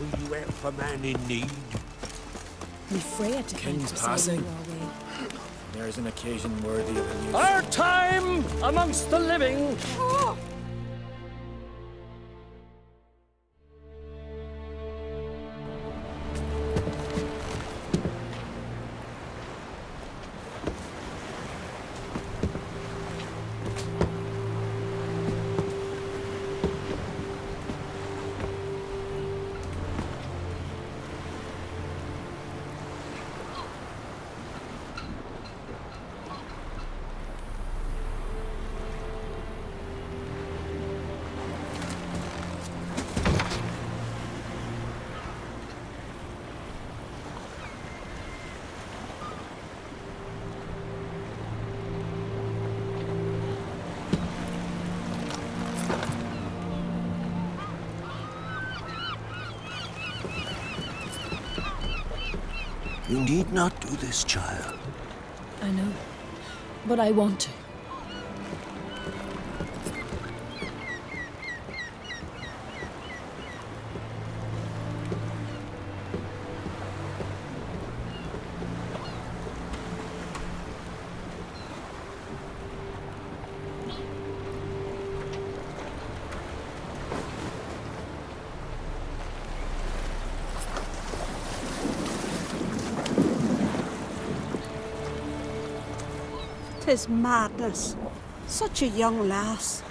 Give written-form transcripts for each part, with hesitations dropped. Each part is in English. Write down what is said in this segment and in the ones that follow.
Will you help a man in need? We Freya to King's passing. There is an occasion worthy of a news. Our time amongst the living. You need not do this, child. I know, but I want to. Tis madness. Such a young lass.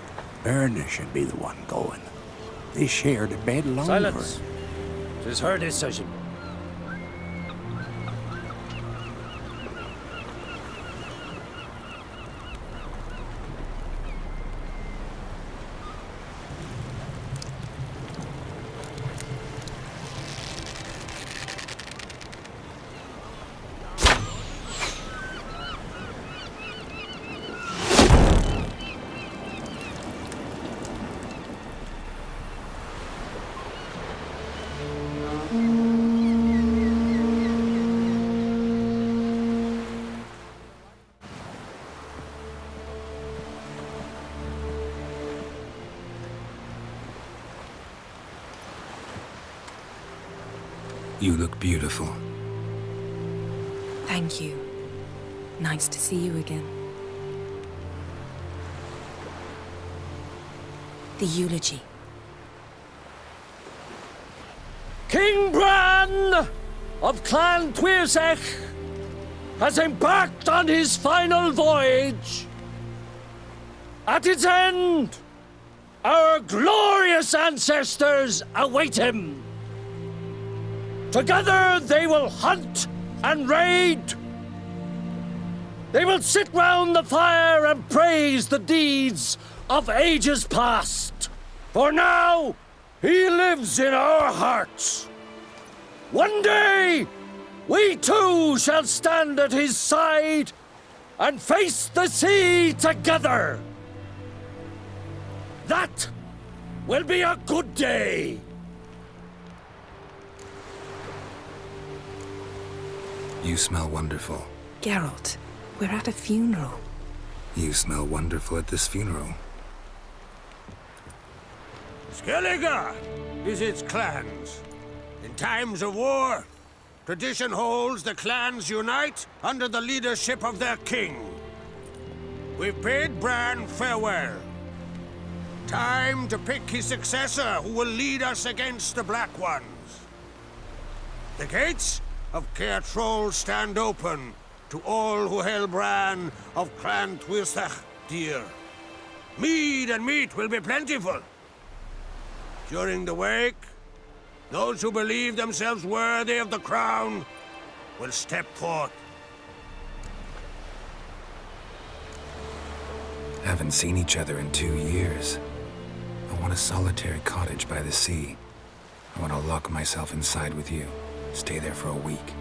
Erna should be the one going. They shared a bed longer. Silence. 'Tis her decision. You look beautiful. Thank you. Nice to see you again. The eulogy. King Bran of Clan Tuirsech has embarked on his final voyage. At its end, our glorious ancestors await him. Together they will hunt and raid. They will sit round the fire and praise the deeds of ages past. For now, he lives in our hearts. One day, we too shall stand at his side and face the sea together. That will be a good day. You smell wonderful. Geralt, we're at a funeral. You smell wonderful at this funeral. Skellige visits clans. In times of war, tradition holds the clans unite under the leadership of their king. We've bid Bran farewell. Time to pick his successor who will lead us against the Black Ones. The gates of Caer Troll stand open to all who held Bran of Clan Tuirsech dear. Mead and meat will be plentiful. During the wake, those who believe themselves worthy of the crown will step forth. Haven't seen each other in 2 years. I want a solitary cottage by the sea. I want to lock myself inside with you. Stay there for a week.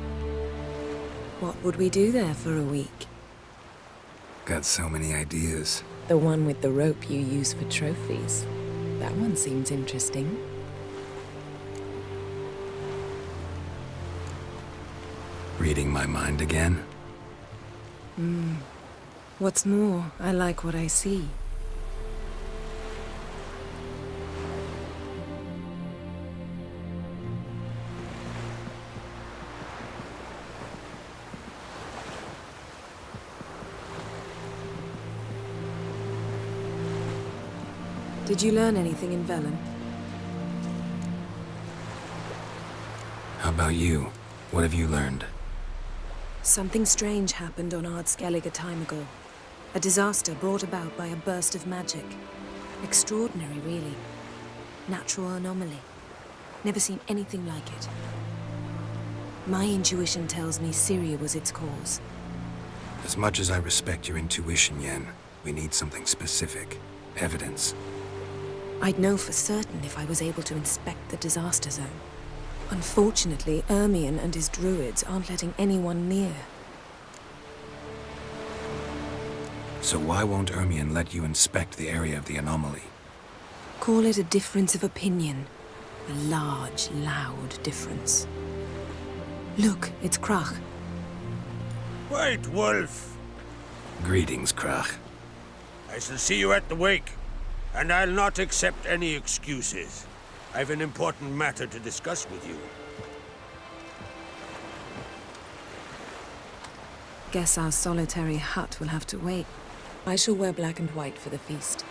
What would we do there for a week? Got so many ideas. The one with the rope you use for trophies. That one seems interesting. Reading my mind again? What's more, I like what I see. Did you learn anything in Velen? How about you? What have you learned? Something strange happened on Ard Skellig a time ago. A disaster brought about by a burst of magic. Extraordinary, really. Natural anomaly. Never seen anything like it. My intuition tells me Syria was its cause. As much as I respect your intuition, Yen, we need something specific. Evidence. I'd know for certain if I was able to inspect the disaster zone. Unfortunately, Ermion and his druids aren't letting anyone near. So why won't Ermion let you inspect the area of the anomaly? Call it a difference of opinion. A large, loud difference. Look, it's Krach. Wait, Wolf. Greetings, Krach. I shall see you at the wake, and I'll not accept any excuses. I've an important matter to discuss with you. Guess our solitary hut will have to wait. I shall wear black and white for the feast.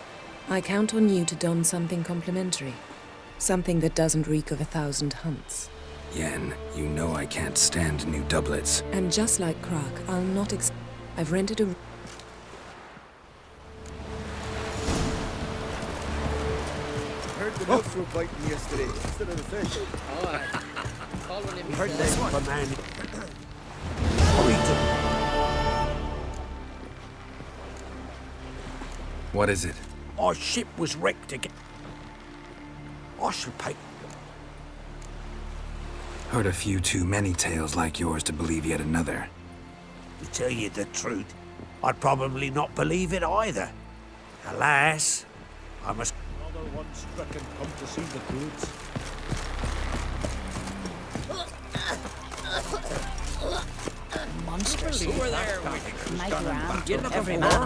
I count on you to don something complimentary. Something that doesn't reek of 1,000 hunts. Yen, you know I can't stand new doublets. And just like Krach, I'll not I've rented a... Heard the nuts were biting yesterday instead of the fish. Heard this one, man. What is it? Our ship was wrecked again. I shall pay. Heard a few too many tales like yours to believe yet another. To tell you the truth, I'd probably not believe it either. Alas, I must... Another one stricken come to see the goods. Monsters. Over there. Knife around. Every man.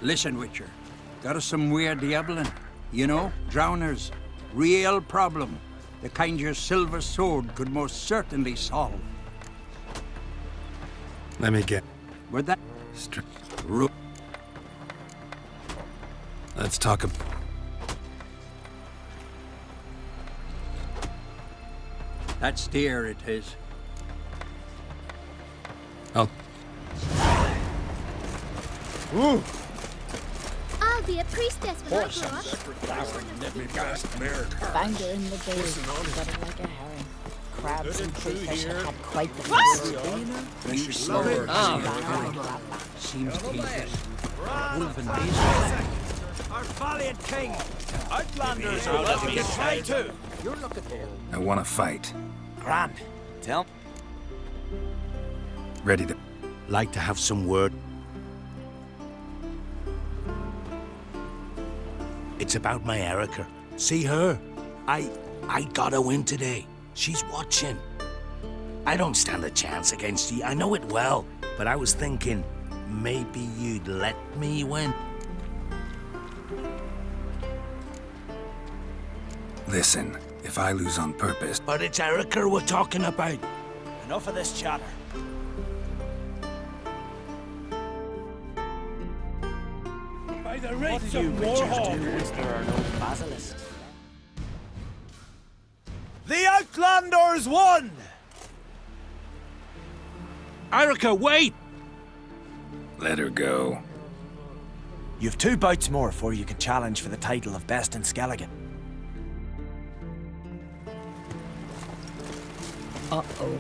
Listen, Witcher. There's some weird diabling. You know, drowners. Real problem. The kind your silver sword could most certainly solve. Let me get... Were that... Let's talk about... That's dear, it is. Oh. I'll be a priestess when I grow up. Found her in the bay. Got her like a herring. Crabs and crayfish have had quite the feast. Seems dangerous. Wolf and beast. Our valiant king! Outlanders are let me try too! You're looking there. I want to fight. Grand. Tell. Ready to... like to have some word. It's about my Erica. See her? I got a win today. She's watching. I don't stand a chance against you. I know it well. But I was thinking, maybe you'd let me win. Listen, if I lose on purpose... But it's Erica we're talking about. Enough of this chatter. By the rates of Warhawk! There are no basilisks. The Outlanders won! Erica, wait! Let her go. You've 2 bouts more before you can challenge for the title of Best in Skellige. Uh-oh.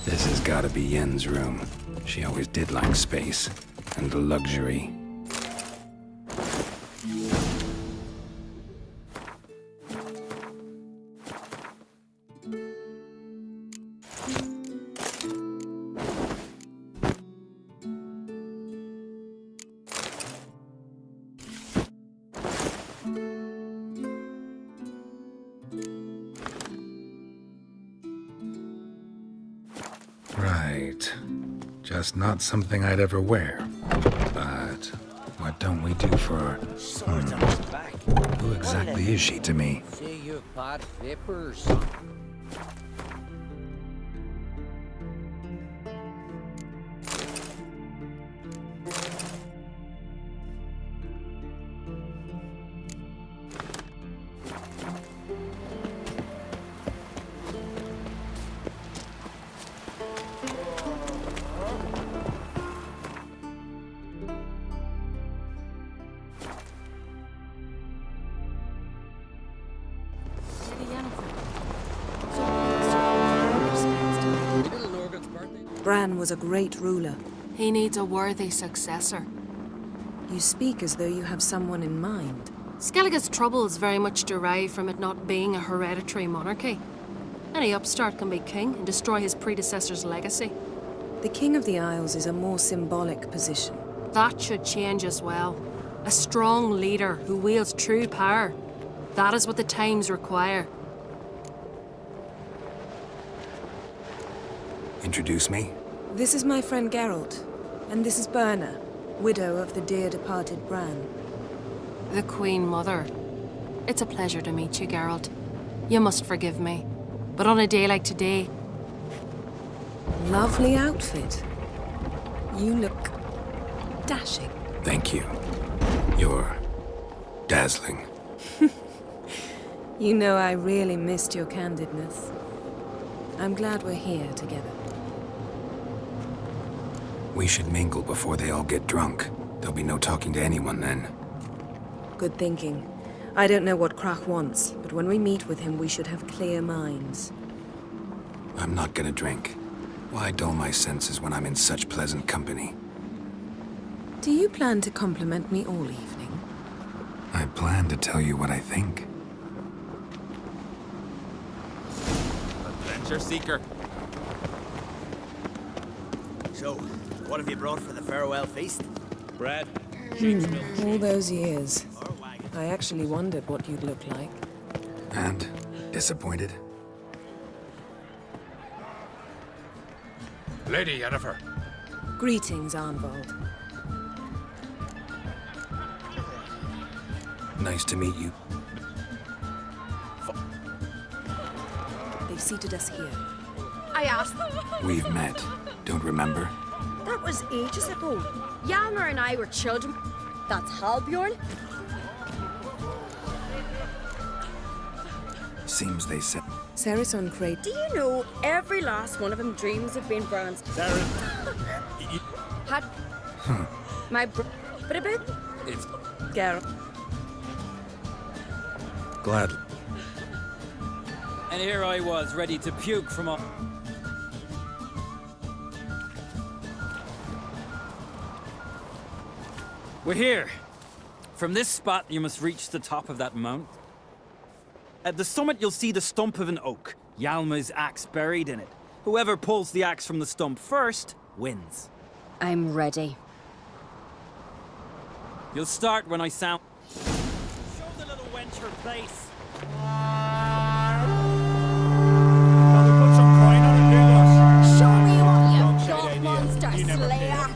This has got to be Yen's room. She always did like space and luxury. Right. Just not something I'd ever wear. But what don't we do for her? Who exactly is she to me? Say you bad vapors. Bran was a great ruler. He needs a worthy successor. You speak as though you have someone in mind. Skellige's troubles very much derive from it not being a hereditary monarchy. Any upstart can be king and destroy his predecessor's legacy. The King of the Isles is a more symbolic position. That should change as well. A strong leader who wields true power. That is what the times require. Introduce me? This is my friend Geralt, and this is Berna, widow of the dear departed Bran. The Queen Mother. It's a pleasure to meet you, Geralt. You must forgive me. But on a day like today... Lovely outfit. You look... dashing. Thank you. You're... dazzling. You know I really missed your candidness. I'm glad we're here together. We should mingle before they all get drunk. There'll be no talking to anyone then. Good thinking. I don't know what Krach wants, but when we meet with him, we should have clear minds. I'm not gonna drink. Why dull my senses when I'm in such pleasant company? Do you plan to compliment me all evening? I plan to tell you what I think. Adventure seeker. So, what have you brought for the farewell feast? Bread. All those years. I actually wondered what you'd look like. And? Disappointed? Lady Yennefer. Greetings, Arnvald. Nice to meet you. They've seated us here. I asked them. We've met. Don't remember? That was ages ago. Hjalmar and I were children. That's Halbjorn. Seems they said... Ceres on crate. Do you know every last one of them dreams of being Bran's? Had my but a bit. It's Geralt. glad. And here I was, ready to puke from a... We're here. From this spot, you must reach the top of that mount. At the summit, you'll see the stump of an oak. Hjalmar's axe buried in it. Whoever pulls the axe from the stump first, wins. I'm ready. You'll start when I sound... Show the little wench her place. Show me what you've got, monster slayer.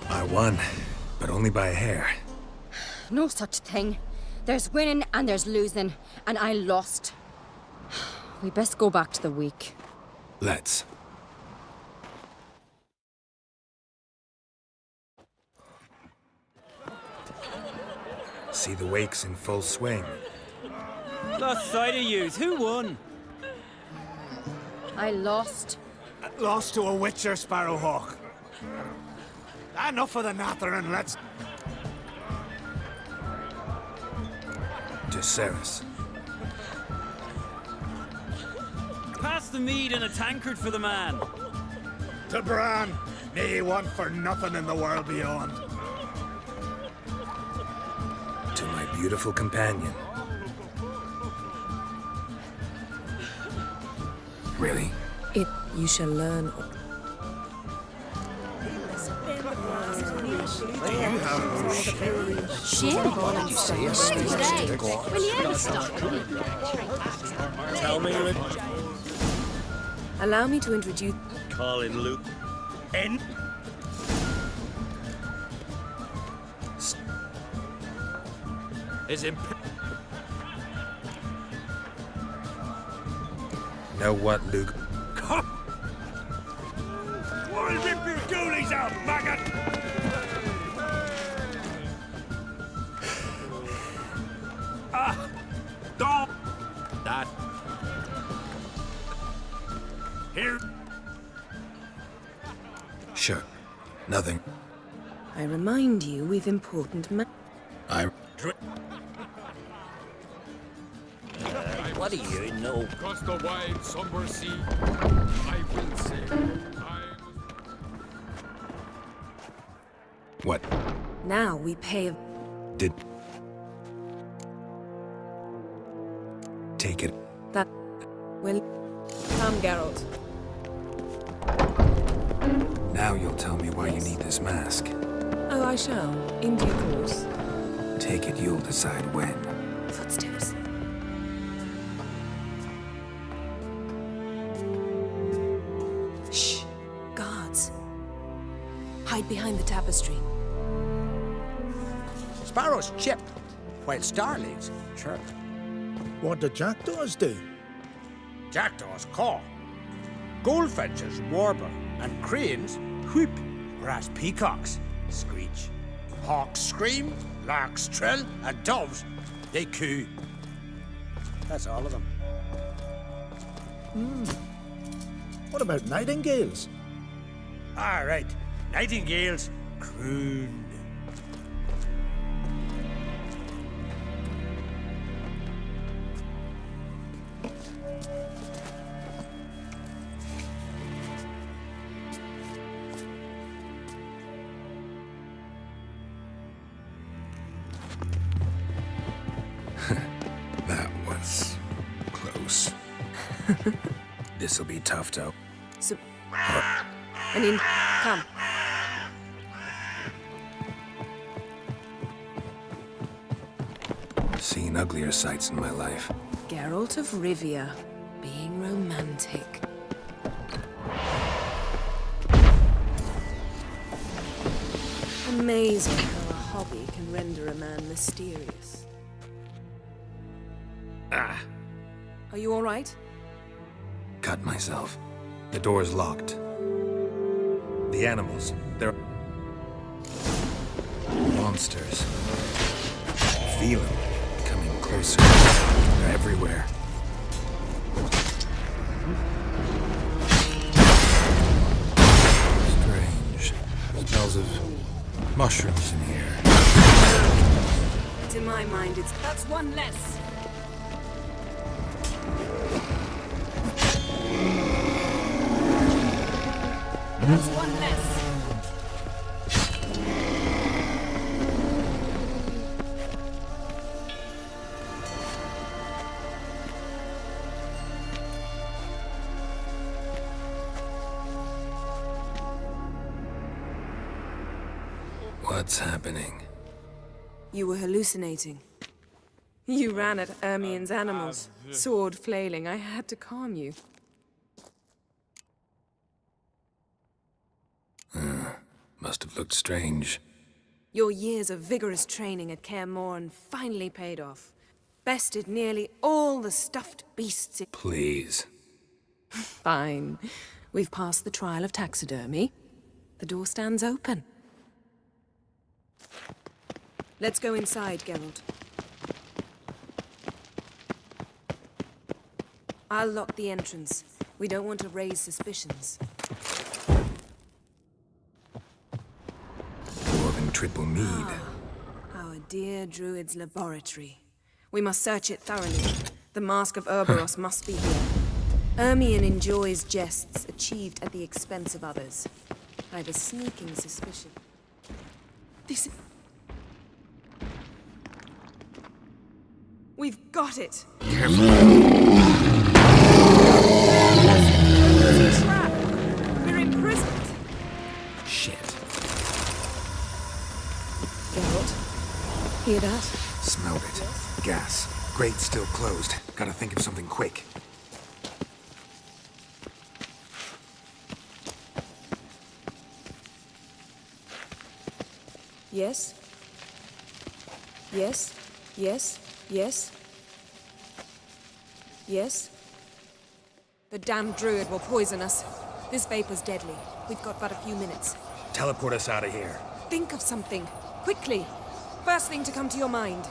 I won, but only by a hair. No such thing. There's winning and there's losing, and I lost. We best go back to the week. Let's. See the wakes in full swing. Lost sight of yous. Who won? I lost. lost to a Witcher, Sparrowhawk. Enough of the nattering, let's... To Ceres. Pass the mead in a tankard for the man. To Bran, may he want for nothing in the world beyond. beautiful companion. Really? You shall learn. Will you ever stop? Tell me it. Allow me to introduce. Colin Luke. In. Is Know what, Luke? I'll rip your goalies out, maggot! Don't! That. Here. Sure. Nothing. I remind you we've important What do you know? Across the wide, somber sea, I will sail. What? Now we pay a... Did... Take it. That... Well... Come, Geralt. Now you'll tell me why you need this mask. Oh, I shall. In due course. Take it, you'll decide when. Footsteps. Shh. Guards. Hide behind the tapestry. Sparrows chip, while starlings chirp. What do jackdaws do? Jackdaws caw. Goldfinches warble, and cranes whoop, whereas peacocks screech. Hawks scream, larks trill, and doves, they coo. That's all of them. What about nightingales? All right, nightingales croon. That was... close. This'll be tough, though. So... And in... Come. Seen uglier sights in my life. Geralt of Rivia, being romantic. Amazing how a hobby can render a man mysterious. Ah! Are you all right? Cut myself. The door's locked. The animals, they're... monsters. Feel them coming closer. They're everywhere. Strange. Smells of mushrooms in here. To my mind, that's one less. That's one less. What's happening? You were hallucinating. You ran at Ermien's animals, sword flailing. I had to calm you. Must have looked strange. Your years of vigorous training at Kaer Morhen finally paid off. Bested nearly all the stuffed beasts. Please. Fine. We've passed the trial of taxidermy. The door stands open. Let's go inside, Geralt. I'll lock the entrance. We don't want to raise suspicions. Dwarven triple mead. Our dear druid's laboratory. We must search it thoroughly. The Mask of Ouroboros must be here. Ermien enjoys jests achieved at the expense of others. I have a sneaking suspicion. This is... We've got it. Careful. It's a trap. We're imprisoned. Shit. Geralt, hear that? Smelled it. Gas. Grate still closed. Gotta think of something quick. Yes? Yes? Yes? Yes? Yes? The damned druid will poison us. This vapor's deadly. We've got but a few minutes. Teleport us out of here. Think of something. Quickly. First thing to come to your mind.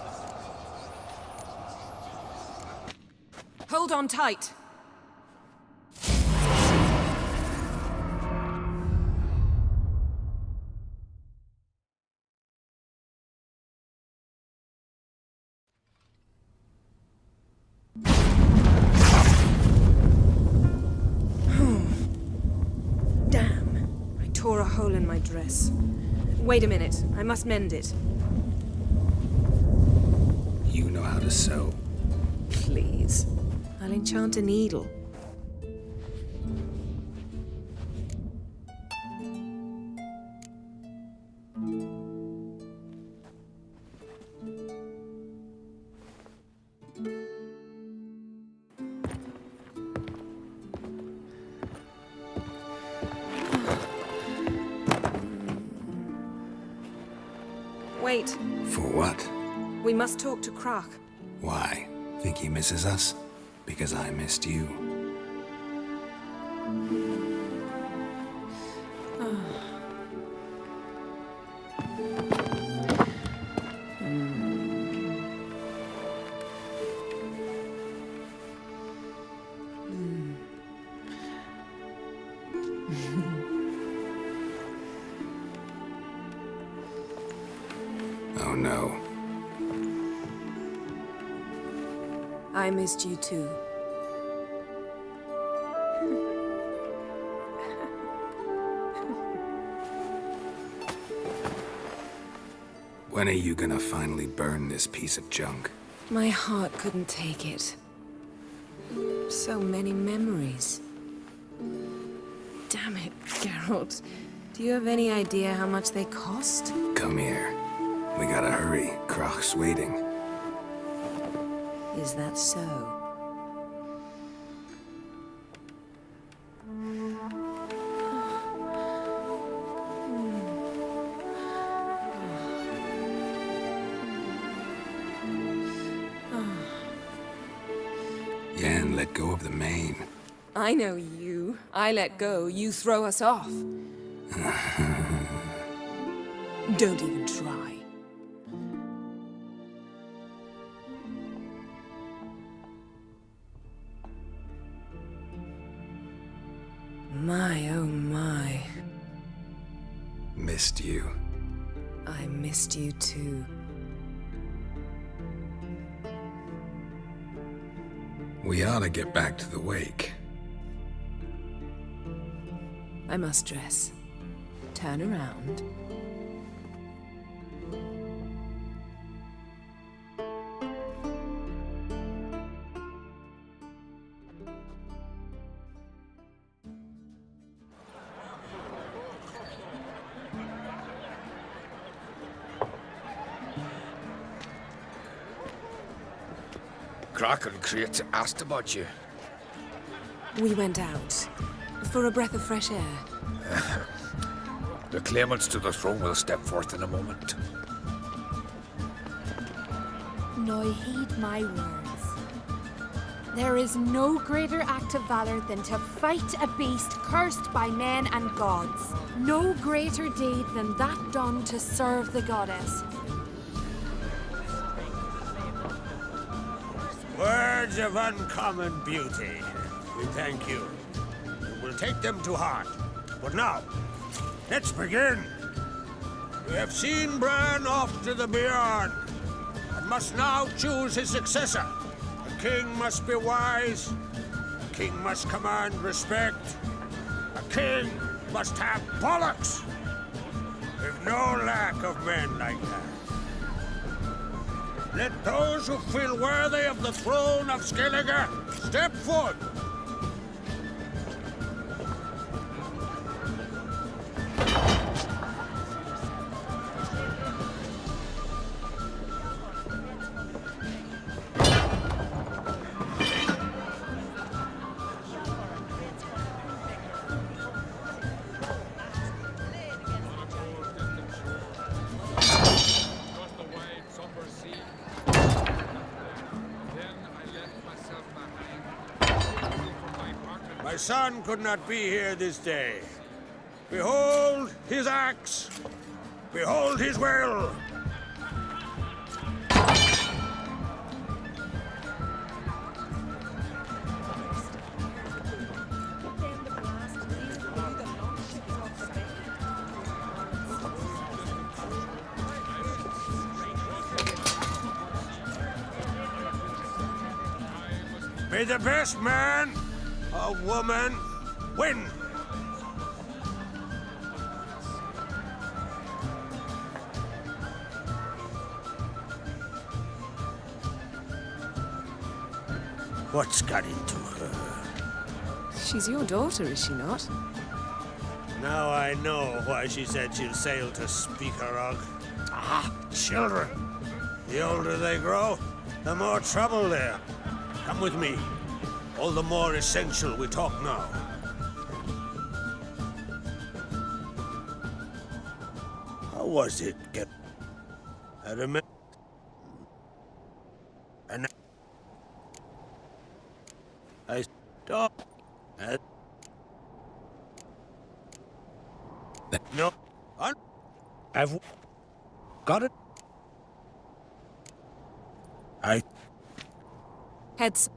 Hold on tight. Damn. I tore a hole in my dress. Wait a minute. I must mend it. You know how to sew. Please. I'll enchant a needle. Wait. For what? We must talk to Croc. Why? Think he misses us? Because I missed you. Oh no. I missed you too. When are you gonna finally burn this piece of junk? My heart couldn't take it. So many memories. Damn it, Geralt. Do you have any idea how much they cost? Come here. We gotta hurry. Croc's waiting. Is that so? Yen, let go of the mane. I know you. I let go, you throw us off. Don't even try. My, oh my. Missed you. I missed you too. We ought to get back to the wake. I must dress. Turn around. Croc and Crate asked about you. We went out. For a breath of fresh air. The claimants to the throne will step forth in a moment. Now heed my words. There is no greater act of valor than to fight a beast cursed by men and gods. No greater deed than that done to serve the goddess. Words of uncommon beauty. We thank you. We will take them to heart. But now, let's begin. We have seen Bran off to the beyond, and must now choose his successor. A king must be wise. A king must command respect. A king must have bollocks. We've no lack of men like that. Let those who feel worthy of the throne of Skellige step forth. My son could not be here this day. Behold his axe. Behold his will. May the best man or woman win. What's got into her? She's your daughter, is she not? Now I know why she said she'll sail to Speakerog. Ah, children. The older they grow, the more trouble there. Come with me. All the more essential we talk now. How was it get? I remember. And I stopped. No. I've got it. Heads.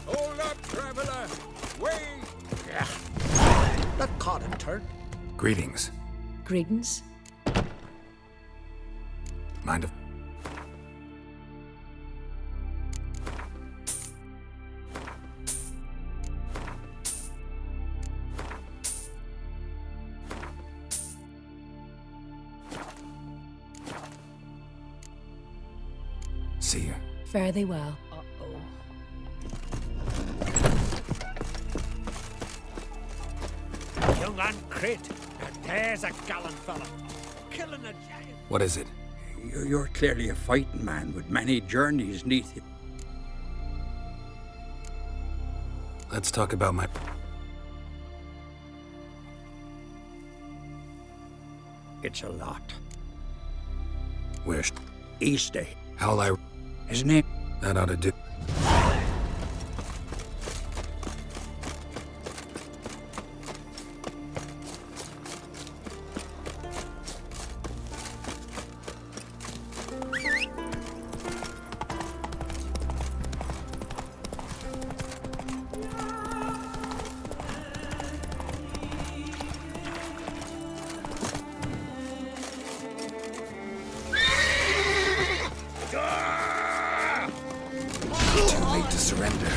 Hold up, traveler. Wait. Yeah. Let Cotton turn. Greetings. Greetings. Mind if... See you. Fare thee well. Young Ancret. There's a gallant fella. Killing a giant. What is it? You're clearly a fighting man with many journeys neath you. Let's talk about my... It's a lot. Where's... Easty. How'll I... His name? That ought to do... Too late to surrender.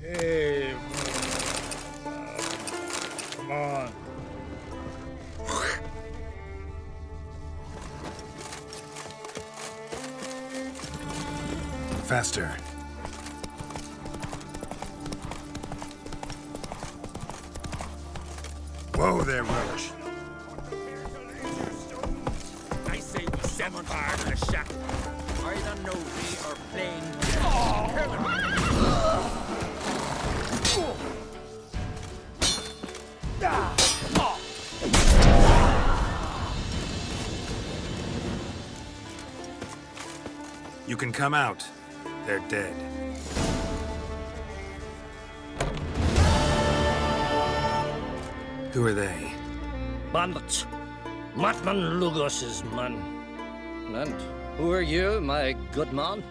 Hey, come on. Faster. Whoa there, Welsh. I say we semaphore the shot. Either nosy or plain. You can come out. They're dead. Who are they? Bandits. Matman Lugos's men. And who are you, my good man?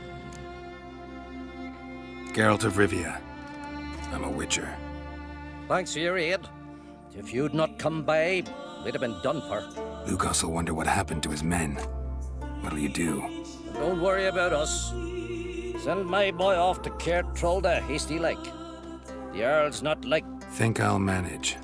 Geralt of Rivia. I'm a witcher. Thanks for your aid. If you'd not come by, we'd have been done for. Lugos will wonder what happened to his men. What'll you do? Don't worry about us. Send my boy off to Cair Trolda, hasty like. The Earl's not like... Think I'll manage.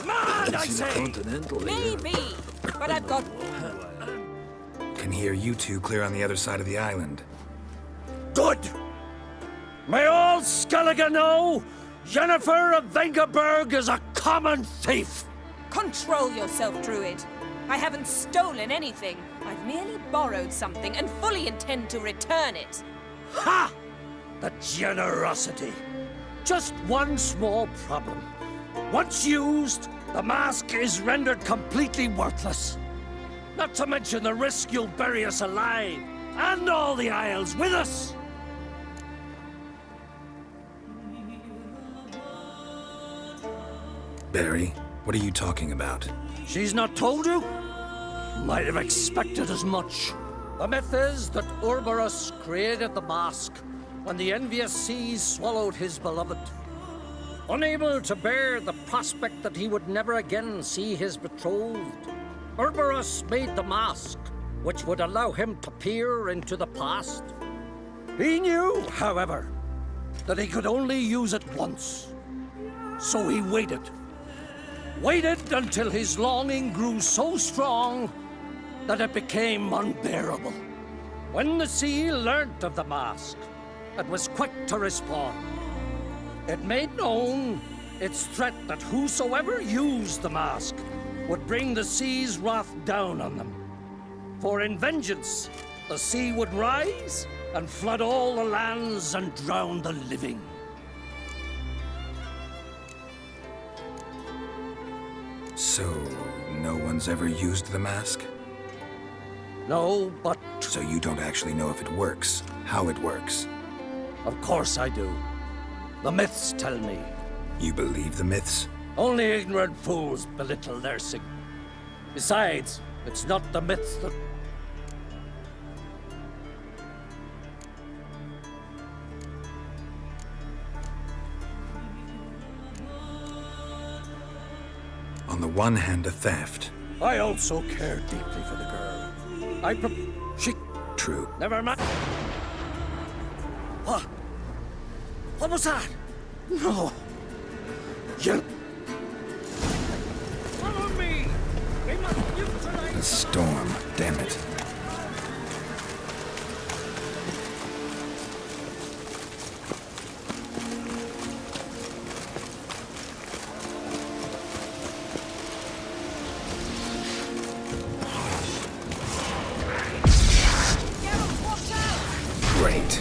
Mad, I say! Maybe, but I've got... Can hear you two clear on the other side of the island. Good! May all Skellige know, Jennifer of Vengerberg is a common thief! Control yourself, Druid. I haven't stolen anything. I've merely borrowed something and fully intend to return it. Ha! The generosity. Just one small problem. Once used, the mask is rendered completely worthless. Not to mention the risk you'll bury us alive, and all the Isles with us. Barry, what are you talking about? She's not told you? Might have expected as much. The myth is that Urberus created the mask when the envious seas swallowed his beloved. Unable to bear the prospect that he would never again see his betrothed, Cerberus made the mask, which would allow him to peer into the past. He knew, however, that he could only use it once. So he waited. Waited until his longing grew so strong that it became unbearable. When the sea learnt of the mask, it was quick to respond. It made known its threat that whosoever used the mask would bring the sea's wrath down on them. For in vengeance, the sea would rise and flood all the lands and drown the living. So, no one's ever used the mask? No, but... So you don't actually know if it works, how it works? Of course I do. The myths tell me. You believe the myths? Only ignorant fools belittle their sig. Besides, it's not the myths that... On the one hand, a theft. I also care deeply for the girl. She... True. Never mind. What? What was that? No. You... Follow me! We must neutralize... The storm, damn it. Great.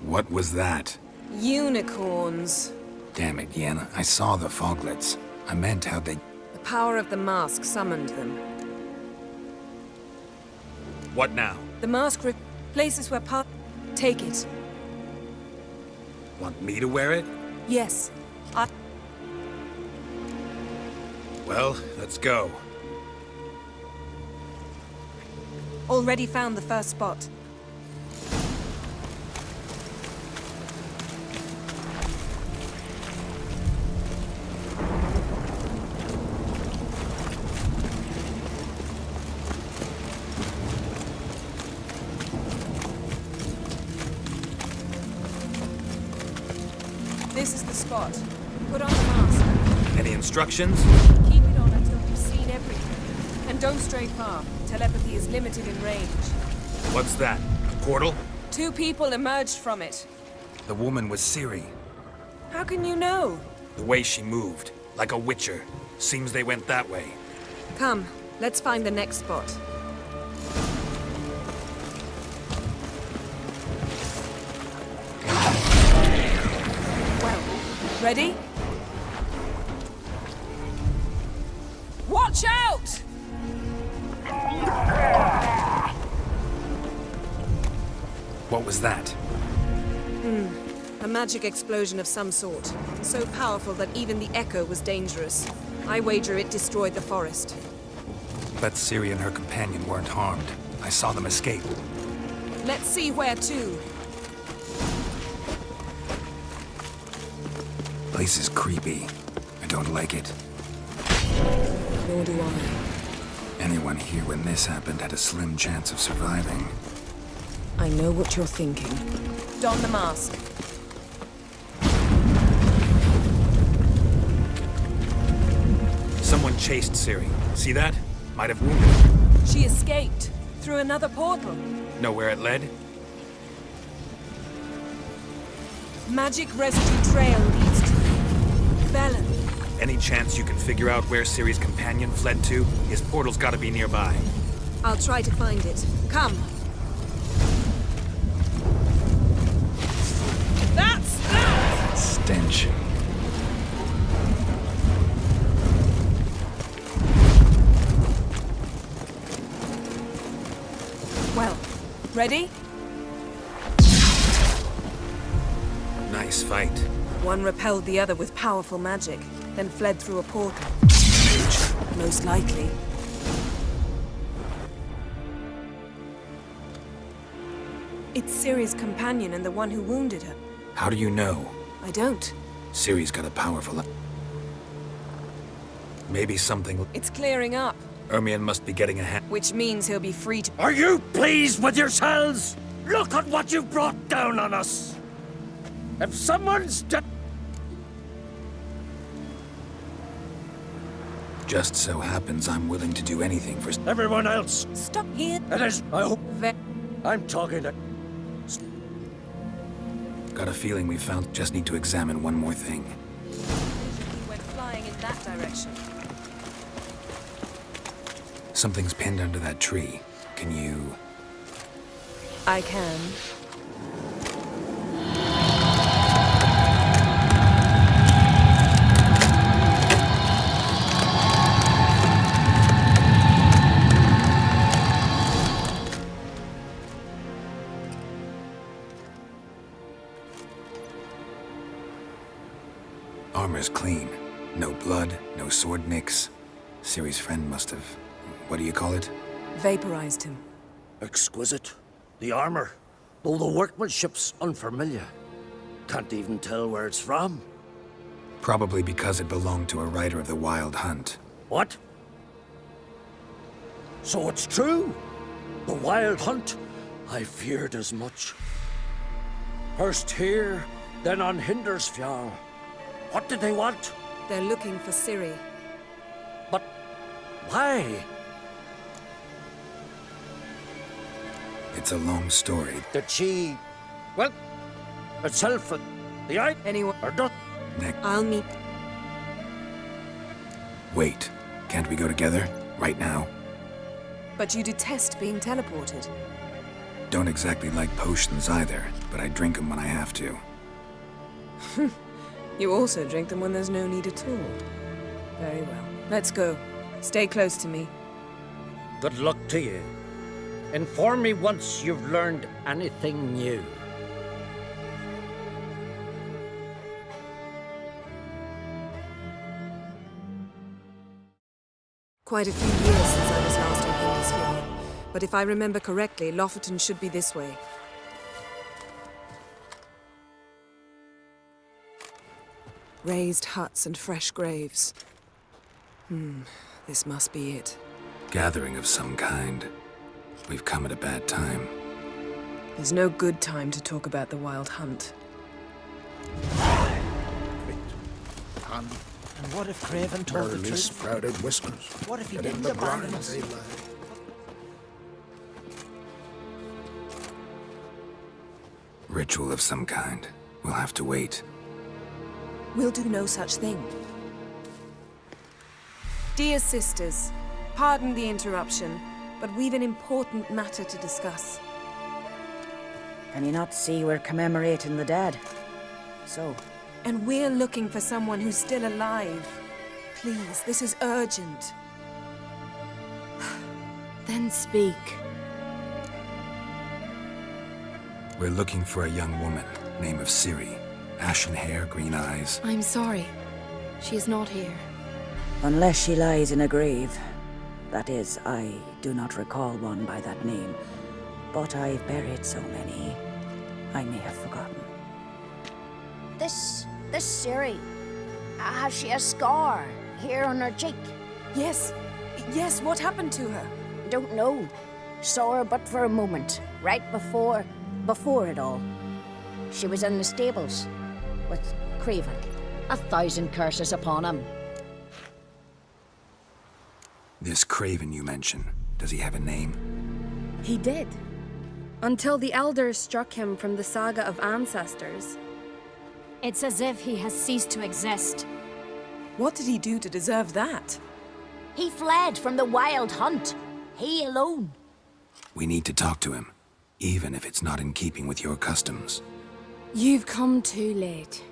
What was that? Unicorns. Damn it, Yen. I saw the foglets. I meant how they... The power of the mask summoned them. What now? The mask places where part... Take it. Want me to wear it? Yes. Well, let's go. Already found the first spot. This is the spot. Put on the mask. Any instructions? Keep it on until we've seen everything. And don't stray far. Telepathy is limited in range. What's that? A portal? 2 people emerged from it. The woman was Ciri. How can you know? The way she moved, like a witcher. Seems they went that way. Come, let's find the next spot. Well, ready? Watch out! What was that? A magic explosion of some sort. So powerful that even the echo was dangerous. I wager it destroyed the forest. Bet Ciri and her companion weren't harmed. I saw them escape. Let's see where to. Place is creepy. I don't like it. Nor do I. Anyone here when this happened had a slim chance of surviving. I know what you're thinking. Don the mask. Someone chased Ciri. See that? Might have wounded her. She escaped through another portal. Know where it led? Magic residue trail leads to Velen. Any chance you can figure out where Ciri's companion fled to? His portal's gotta be nearby. I'll try to find it. Come. That's that! Stench. Well, ready? Nice fight. One repelled the other with powerful magic, then fled through a portal. Most likely. It's Ciri's companion and the one who wounded her. How do you know? I don't. Ciri's got a powerful... Maybe something... It's clearing up, Ermion must be getting a hand. which means he'll be free to... Are you pleased with yourselves? Look at what you've brought down on us! If someone's dead... Just so happens I'm willing to do anything for... Everyone else! Stop here. It is... I hope... Ve- I'm talking to... Got a feeling we found... Just need to examine one more thing. He went flying in that direction. Something's pinned under that tree. Can you... I can. Armor's clean. No blood, no sword nicks. Ciri's friend must have... What do you call it? Vaporized him. Exquisite. The armor, though the workmanship's unfamiliar. Can't even tell where it's from. Probably because it belonged to a rider of the Wild Hunt. What? So it's true? The Wild Hunt? I feared as much. First here, then on Hindersfjall. What did they want? They're looking for Ciri. But why? It's a long story. Did she... Well, itself, the eye... Anyone... Or not... I'll meet... Wait. Can't we go together? Right now? But you detest being teleported. Don't exactly like potions either, but I drink them when I have to. You also drink them when there's no need at all. Very well. Let's go. Stay close to me. Good luck to you. Inform me once you've learned anything new. Quite a few years since I was last on Hindersfjall. But if I remember correctly, Lofoten should be this way. Raised huts and fresh graves. This must be it. Gathering of some kind. We've come at a bad time. There's no good time to talk about the Wild Hunt. And what if Craven told the truth? sprouted whiskers. What if he didn't abandon us? Ritual of some kind. We'll have to wait. We'll do no such thing. Dear sisters, pardon the interruption, but we've an important matter to discuss. Can you not see we're commemorating the dead? So? And we're looking for someone who's still alive. Please, this is urgent. Then speak. We're looking for a young woman, name of Ciri. Ashen hair, green eyes. I'm sorry. She is not here. Unless she lies in a grave. That is, I do not recall one by that name. But I've buried so many, I may have forgotten. This Ciri, has she a scar here on her cheek? Yes, what happened to her? Don't know. Saw her but for a moment, right before it all. She was in the stables with Craven. 1,000 curses upon him. This Craven you mention, does he have a name? He did. Until the elders struck him from the saga of ancestors. It's as if he has ceased to exist. What did he do to deserve that? He fled from the Wild Hunt. He alone. We need to talk to him, even if it's not in keeping with your customs. You've come too late.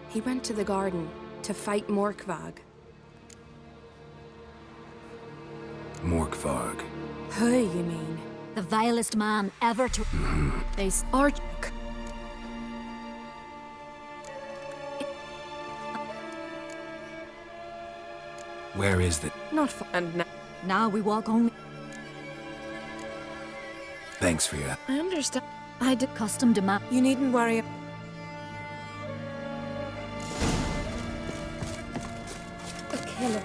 He went to the garden to fight Morkvag. Morkvarg. Who, you mean? The vilest man ever to... They are... Where is the... Not far. And now we walk only... Thanks for your... I understand. I'd accustomed to map. You needn't worry. A killer.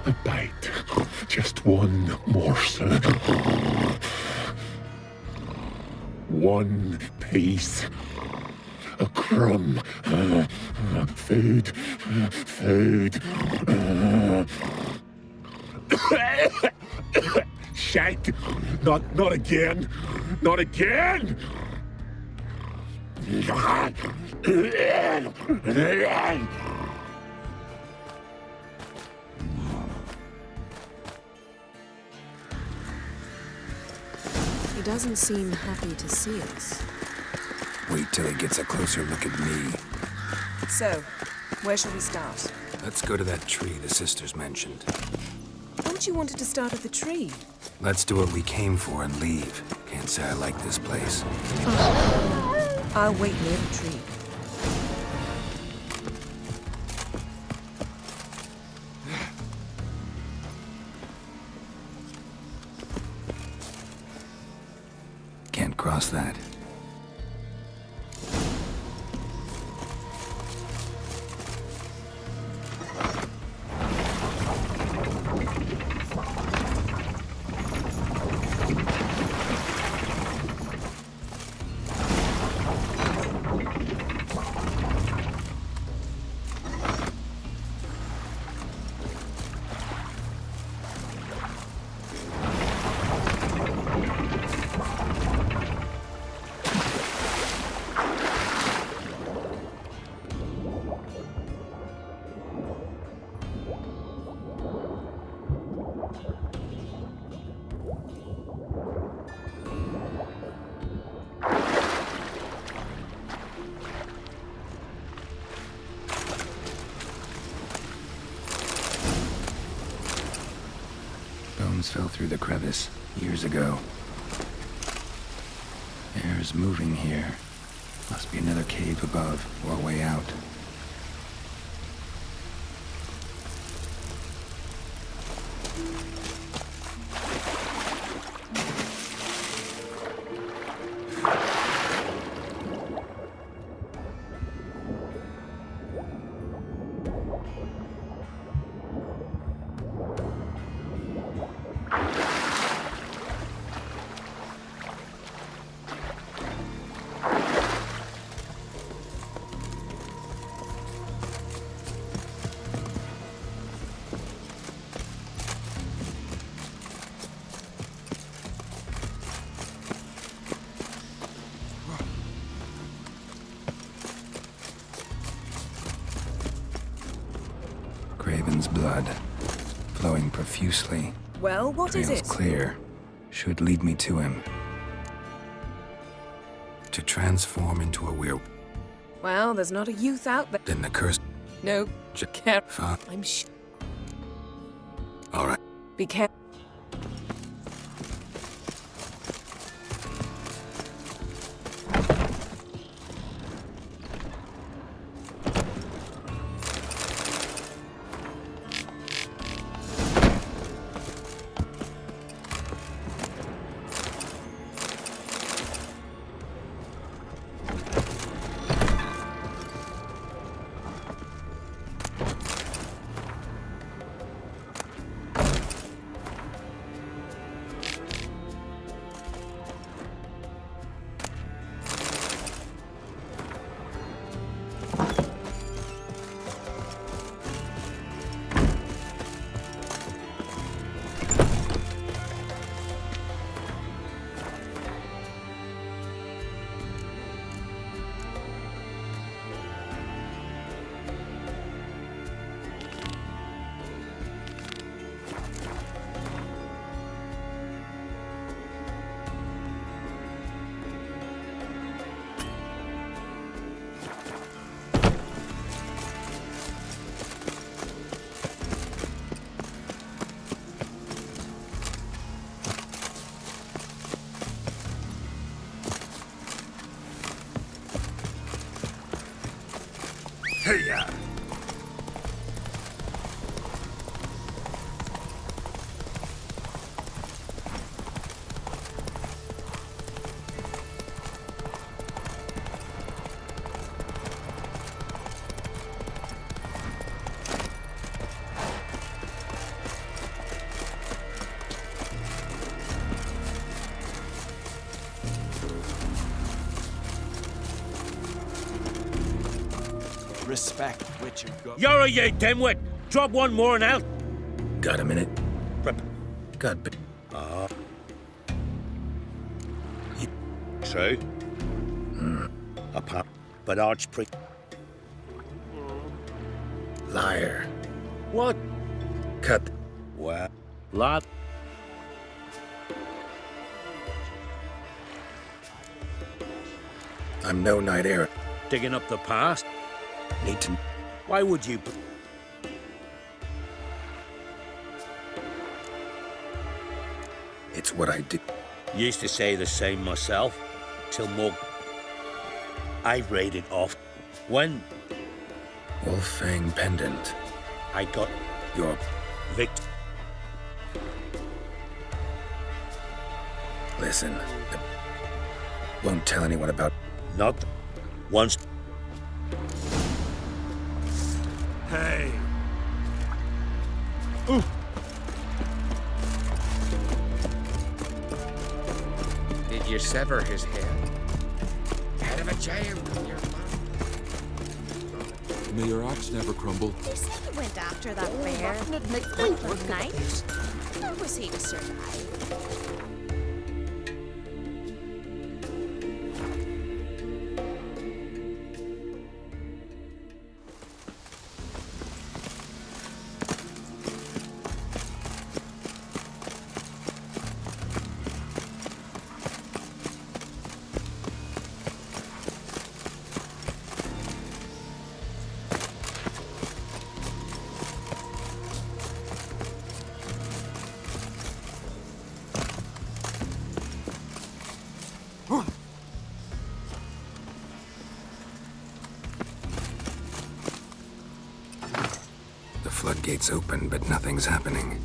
A bite. Just one morsel. One piece. A crumb. Food. Food. Shite. Not again. Not again. He doesn't seem happy to see us. Wait till he gets a closer look at me. So, where shall we start? Let's go to that tree the sisters mentioned. Thought you wanted to start at the tree. Let's do what we came for and leave. Can't say I like this place. I'll wait near the tree. Can't cross that. Bones fell through the crevice years ago. Air's moving here. Must be another cave above or a way out. Craven's blood, flowing profusely. Well, what is Trail's it? Clear. Should lead me to him. To transform into a werewolf. Well, there's not a youth out there. Then the curse. No, careful. Fine. I'm sure. All right. Be careful. Respect, Witcher. You're a ye dimwit! Drop one more and out! Got a minute? God. True. Apart, but Archpriest. Liar. What? Cut. Well, lad. I'm no knight errant. Digging up the past? Need to. Why would you? It's what I do. Used to say the same myself, till more. I raided off. When? Wolfang pendant. I got Your victim. listen. Won't tell anyone about. Not once. Hey. Ooh. Did you sever his head? Head of a giant in your mouth. May your axe never crumble. You said he went after that bear one night. How was he to survive? The floodgates open, but nothing's happening.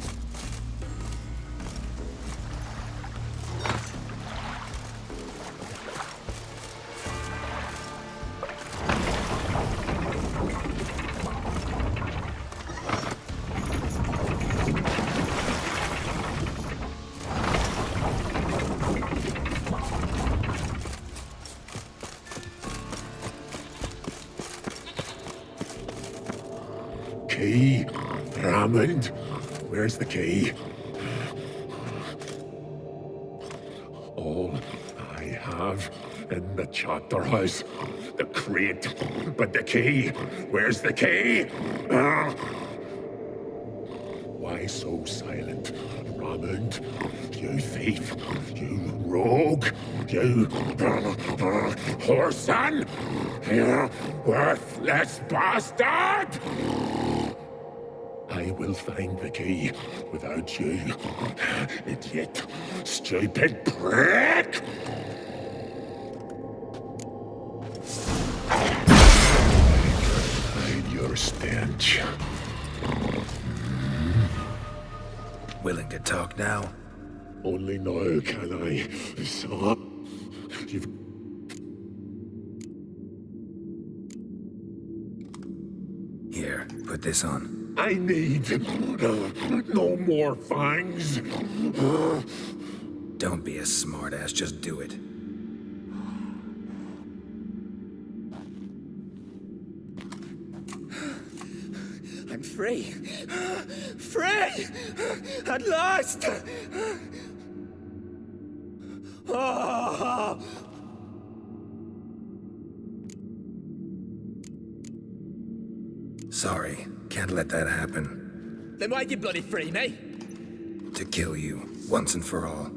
Key? Raymond? Where's the key? All I have in the chapter house. The crate. But the key? Where's the key? Why so silent? Raymond? You thief. You rogue. You whoreson. You worthless bastard! I will find the key without you, idiot, stupid prick! Hide your stench. Willing to talk now? Only now can I stop. You've... Here, put this on. I need no more fangs. Don't be a smartass, just do it. I'm free. Free! At last! Oh. Sorry, can't let that happen. Then why'd you bloody free me? To kill you, once and for all.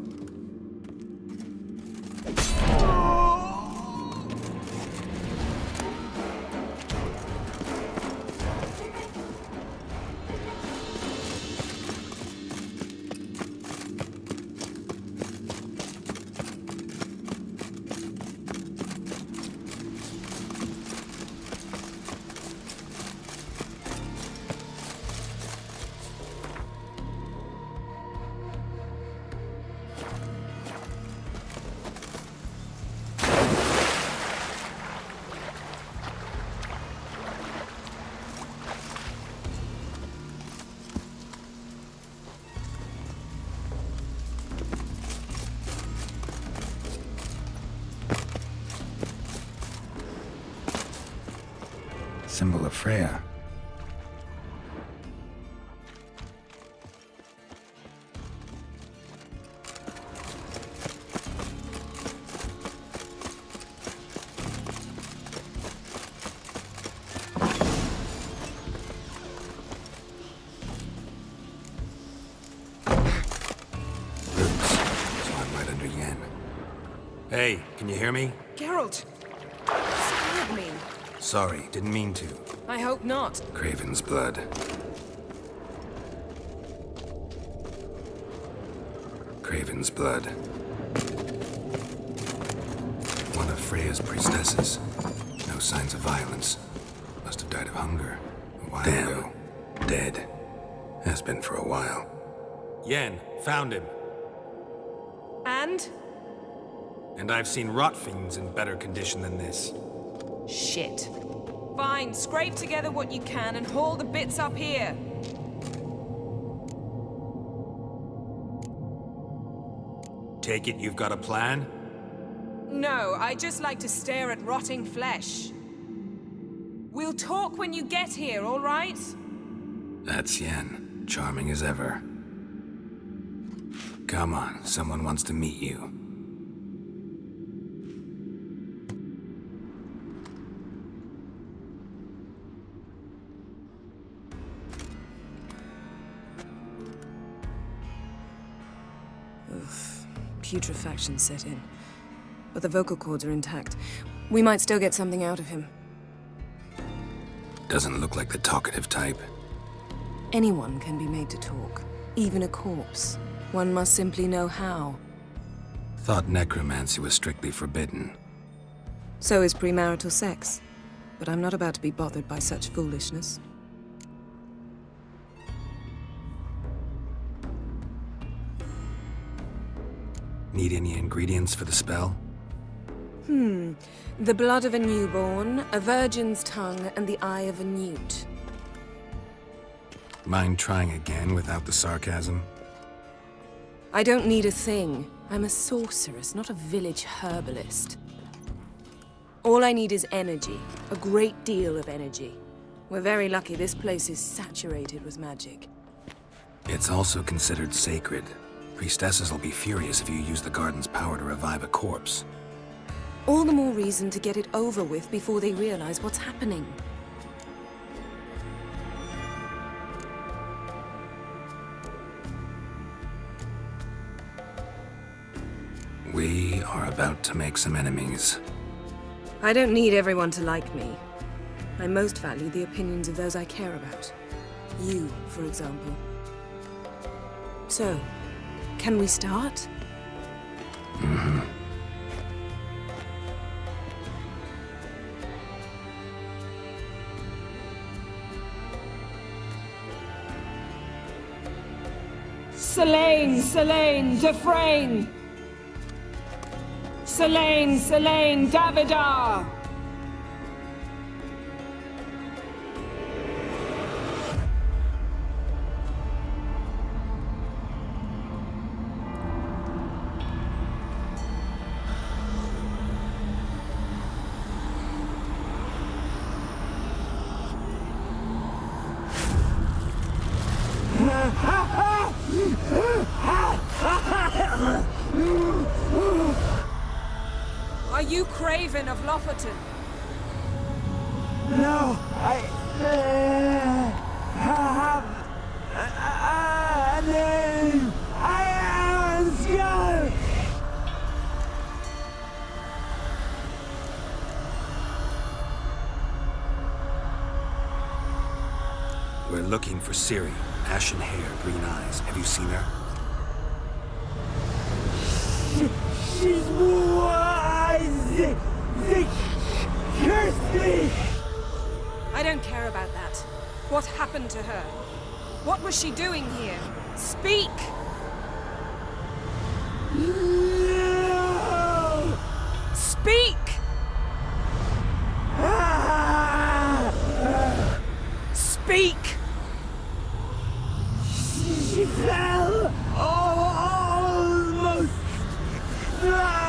Symbol of Freya. Hey, can you hear me? Geralt! Scared me. Sorry, didn't mean to. I hope not. Craven's blood. Craven's blood. One of Freya's priestesses. No signs of violence. Must have died of hunger a while ago. Dead. Has been for a while. Yen, found him. And? And I've seen rot fiends in better condition than this. Shit. Fine, scrape together what you can and haul the bits up here. Take it you've got a plan? No, I just like to stare at rotting flesh. We'll talk when you get here, all right? That's Yen. Charming as ever. Come on, someone wants to meet you. Putrefaction set in. But the vocal cords are intact. We might still get something out of him. Doesn't look like the talkative type. Anyone can be made to talk. Even a corpse. One must simply know how. Thought necromancy was strictly forbidden. So is premarital sex. But I'm not about to be bothered by such foolishness. Need any ingredients for the spell? The blood of a newborn, a virgin's tongue, and the eye of a newt. Mind trying again without the sarcasm? I don't need a thing. I'm a sorceress, not a village herbalist. All I need is energy. A great deal of energy. We're very lucky this place is saturated with magic. It's also considered sacred. Priestesses will be furious if you use the garden's power to revive a corpse. All the more reason to get it over with before they realize what's happening. We are about to make some enemies. I don't need everyone to like me. I most value the opinions of those I care about. You, for example. So, can we start? Mm-hmm. Selene, Selene, Defrain! Selene, Selene, Davidar! Are you Craven of Lofoten? No, I have a name. I am Skull. We're looking for Ciri. Ashen hair, green eyes. Have you seen her? She's wise. They cursed me. I don't care about that. What happened to her? What was she doing here? Speak! No. Speak! Speak! She fell almost drowned.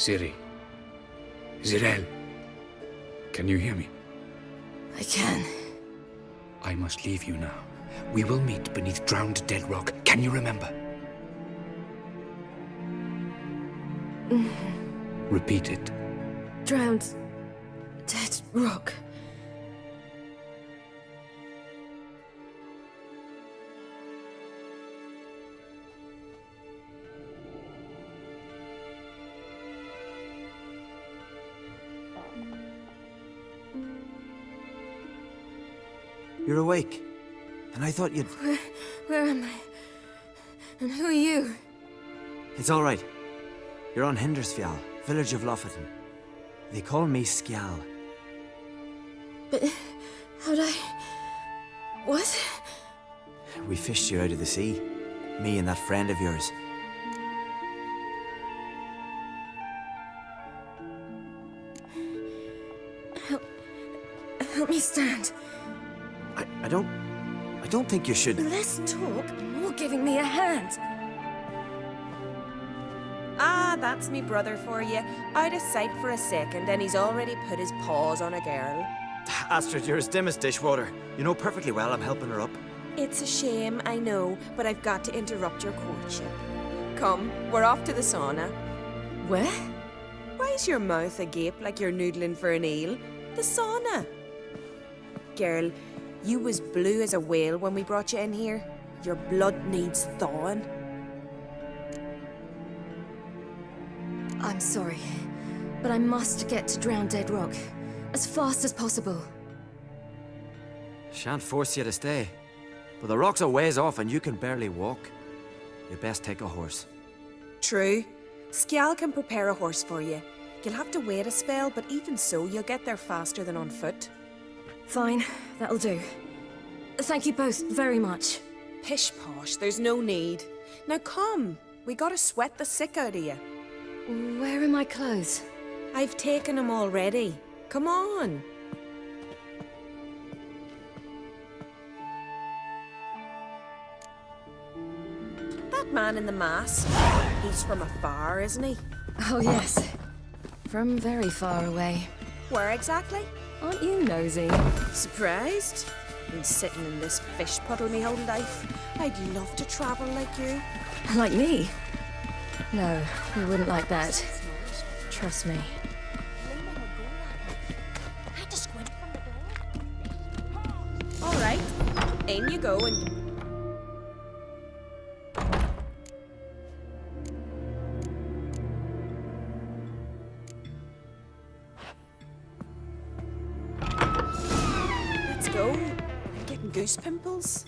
Ciri. Zirel. Can you hear me? I can. I must leave you now. We will meet beneath drowned dead rock. Can you remember? Repeat it. Drowned. Dead rock. You're awake. And I thought you'd... Where am I? And who are you? It's all right. You're on Hindersfjall, village of Lofoten. They call me Skjal. But how'd I... What? We fished you out of the sea. Me and that friend of yours. Help me stand. I don't think you should... Less talk, more giving me a hand. Ah, that's me brother for you. Out of sight for a second, and he's already put his paws on a girl. Astrid, you're as dim as dishwater. You know perfectly well I'm helping her up. It's a shame, I know, but I've got to interrupt your courtship. Come, we're off to the sauna. Where? Why's your mouth agape like you're noodling for an eel? The sauna. Girl, you was blue as a whale when we brought you in here. Your blood needs thawing. I'm sorry, but I must get to Drowned Dead Rock as fast as possible. Shan't force you to stay. But the rock's a ways off and you can barely walk. You best take a horse. True. Skjal can prepare a horse for you. You'll have to wait a spell, but even so, you'll get there faster than on foot. Fine, that'll do. Thank you both very much. Pish posh, there's no need. Now come, we gotta sweat the sick out of you. Where are my clothes? I've taken them already. Come on. That man in the mask, he's from afar, isn't he? Oh yes, from very far away. Where exactly? Aren't you nosy? Surprised? Been sitting in this fish puddle me whole life. I'd love to travel like you. Like me? No, we wouldn't like that. Trust me. All right, in you go and... Let's go. I'm getting goose pimples.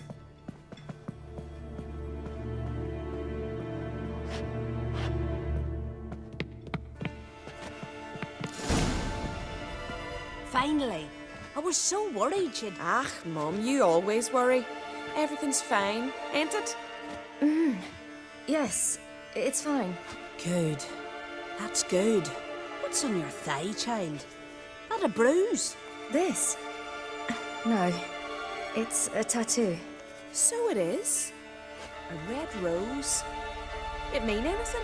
Finally. I was so worried you'd... Ah, Mum, you always worry. Everything's fine, ain't it? Yes, it's fine. Good. That's good. What's on your thigh, child? Not a bruise? This? No, it's a tattoo. So it is. A red rose. It mean anything?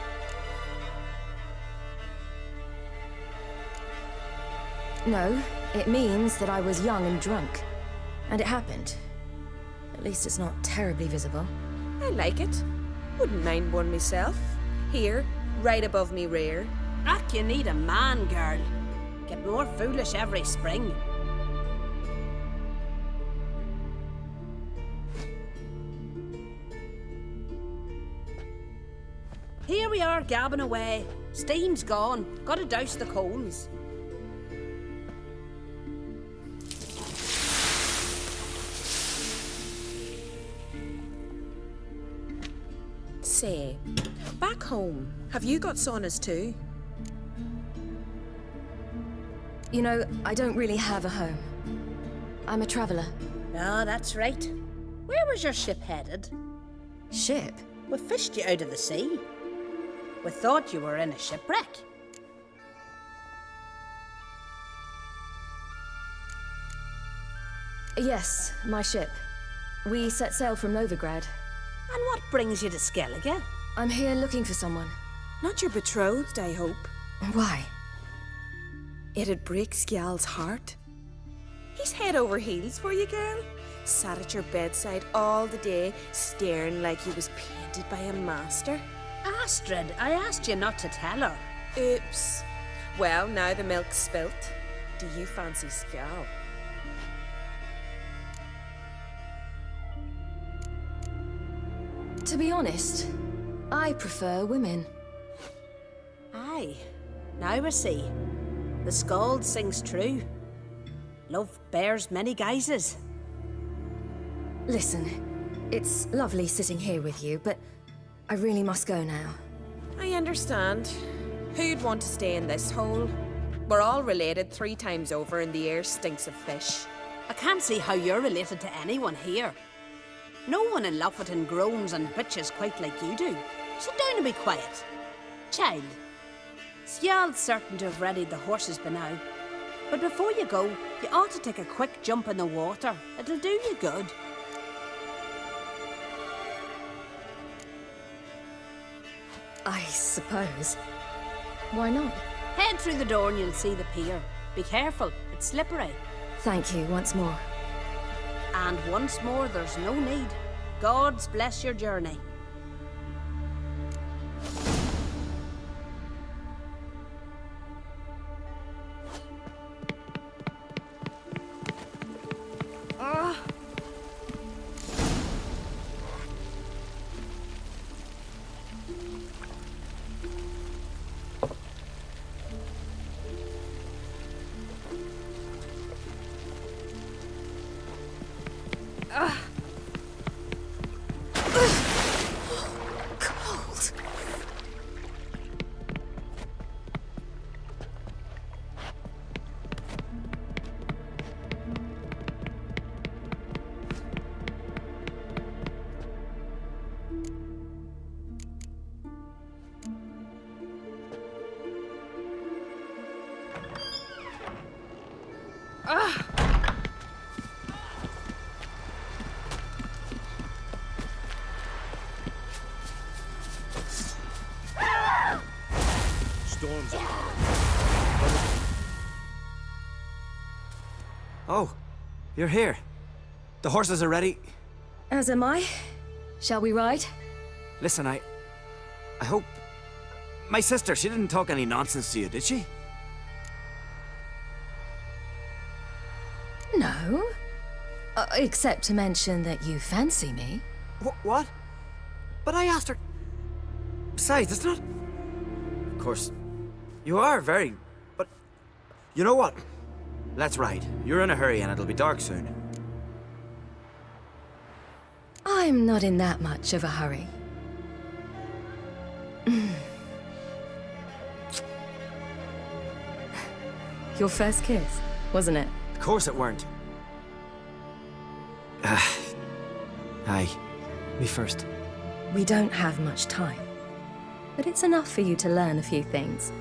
No, it means that I was young and drunk. And it happened. At least it's not terribly visible. I like it. Wouldn't mind one myself. Here, right above me rear. Ack, you need a man, girl. Get more foolish every spring. Here we are, gabbing away. Steam's gone. Gotta douse the coals. Say, back home, have you got saunas too? You know, I don't really have a home. I'm a traveller. Ah, that's right. Where was your ship headed? Ship? We fished you out of the sea. We thought you were in a shipwreck. Yes, my ship. We set sail from Novigrad. And what brings you to Skellige? I'm here looking for someone. Not your betrothed, I hope. Why? It'd break Skjal's heart. He's head over heels for you, girl. Sat at your bedside all the day, staring like he was painted by a master. Astrid, I asked you not to tell her. Oops. Well, now the milk's spilt. Do you fancy Skjal? To be honest, I prefer women. Aye. Now I see. The skald sings true. Love bears many guises. Listen, it's lovely sitting here with you, but I really must go now. I understand. Who'd want to stay in this hole? We're all related 3 times over and the air stinks of fish. I can't see how you're related to anyone here. No one in Lofoten groans and bitches quite like you do. Sit down and be quiet. Child, Skjald's certain to have readied the horses by now. But before you go, you ought to take a quick jump in the water. It'll do you good. I suppose. Why not? Head through the door and you'll see the pier. Be careful, it's slippery. Thank you once more. And once more, there's no need. God's bless your journey. Cold. Storms are Oh, you're here. The horses are ready. As am I. Shall we ride? Listen, I hope... My sister, she didn't talk any nonsense to you, did she? No. Except to mention that you fancy me. What? But I asked her... Besides, it's not... Of course, you are very... But... You know what? Let's ride. You're in a hurry and it'll be dark soon. I'm not in that much of a hurry. Your first kiss, wasn't it? Of course it weren't. Aye. Me first. We don't have much time. But it's enough for you to learn a few things.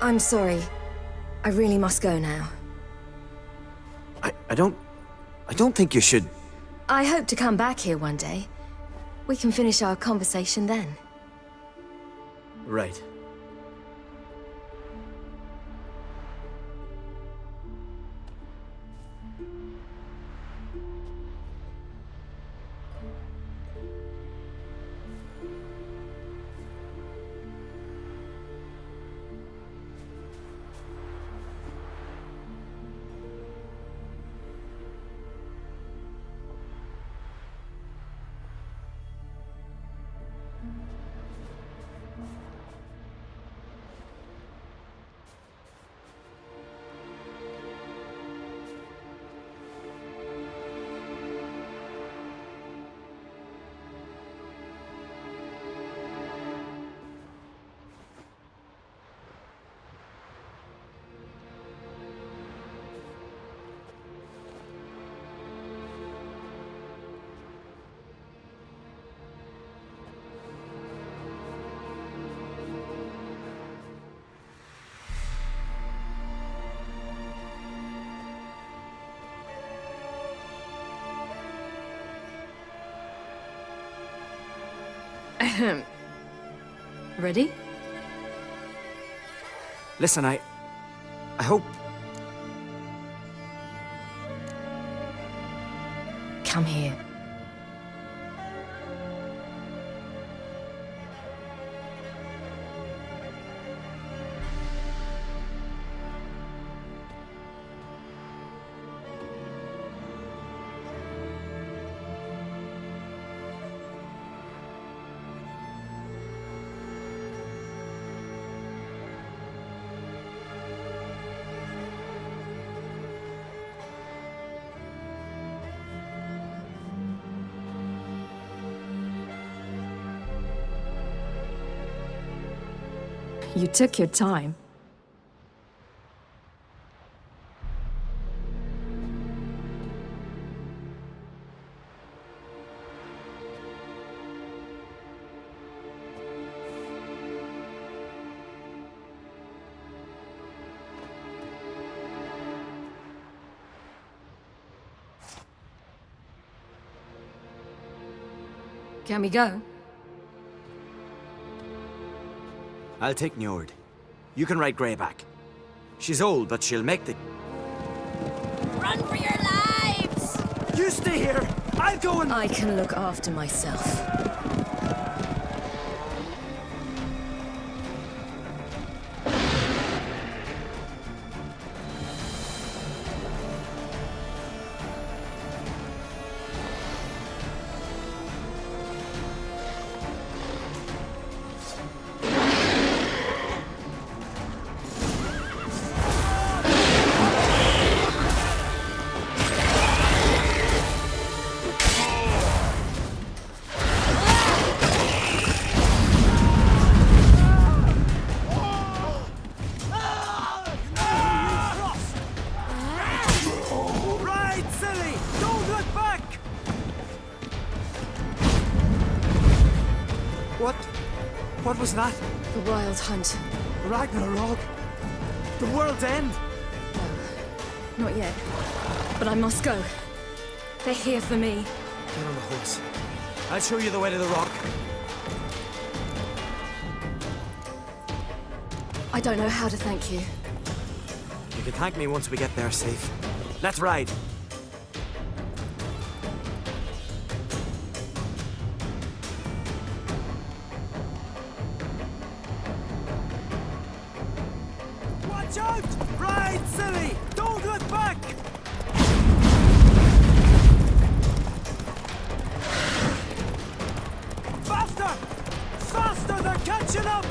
I'm sorry. I really must go now. I don't think you should... I hope to come back here one day. We can finish our conversation then. Right. Ready? Listen, I hope... Come here. You took your time. Can we go? I'll take Njord. You can ride Greyback. She's old, but she'll make the... Run for your lives! You stay here! I'll go and... I can look after myself. What was that? The Wild Hunt. Ragnarok? The world's end? Not yet. But I must go. They're here for me. Get on the horse. I'll show you the way to the rock. I don't know how to thank you. You can thank me once we get there safe. Let's ride. Watch out! Ride, silly! Don't look back! Faster! Faster! They're catching up!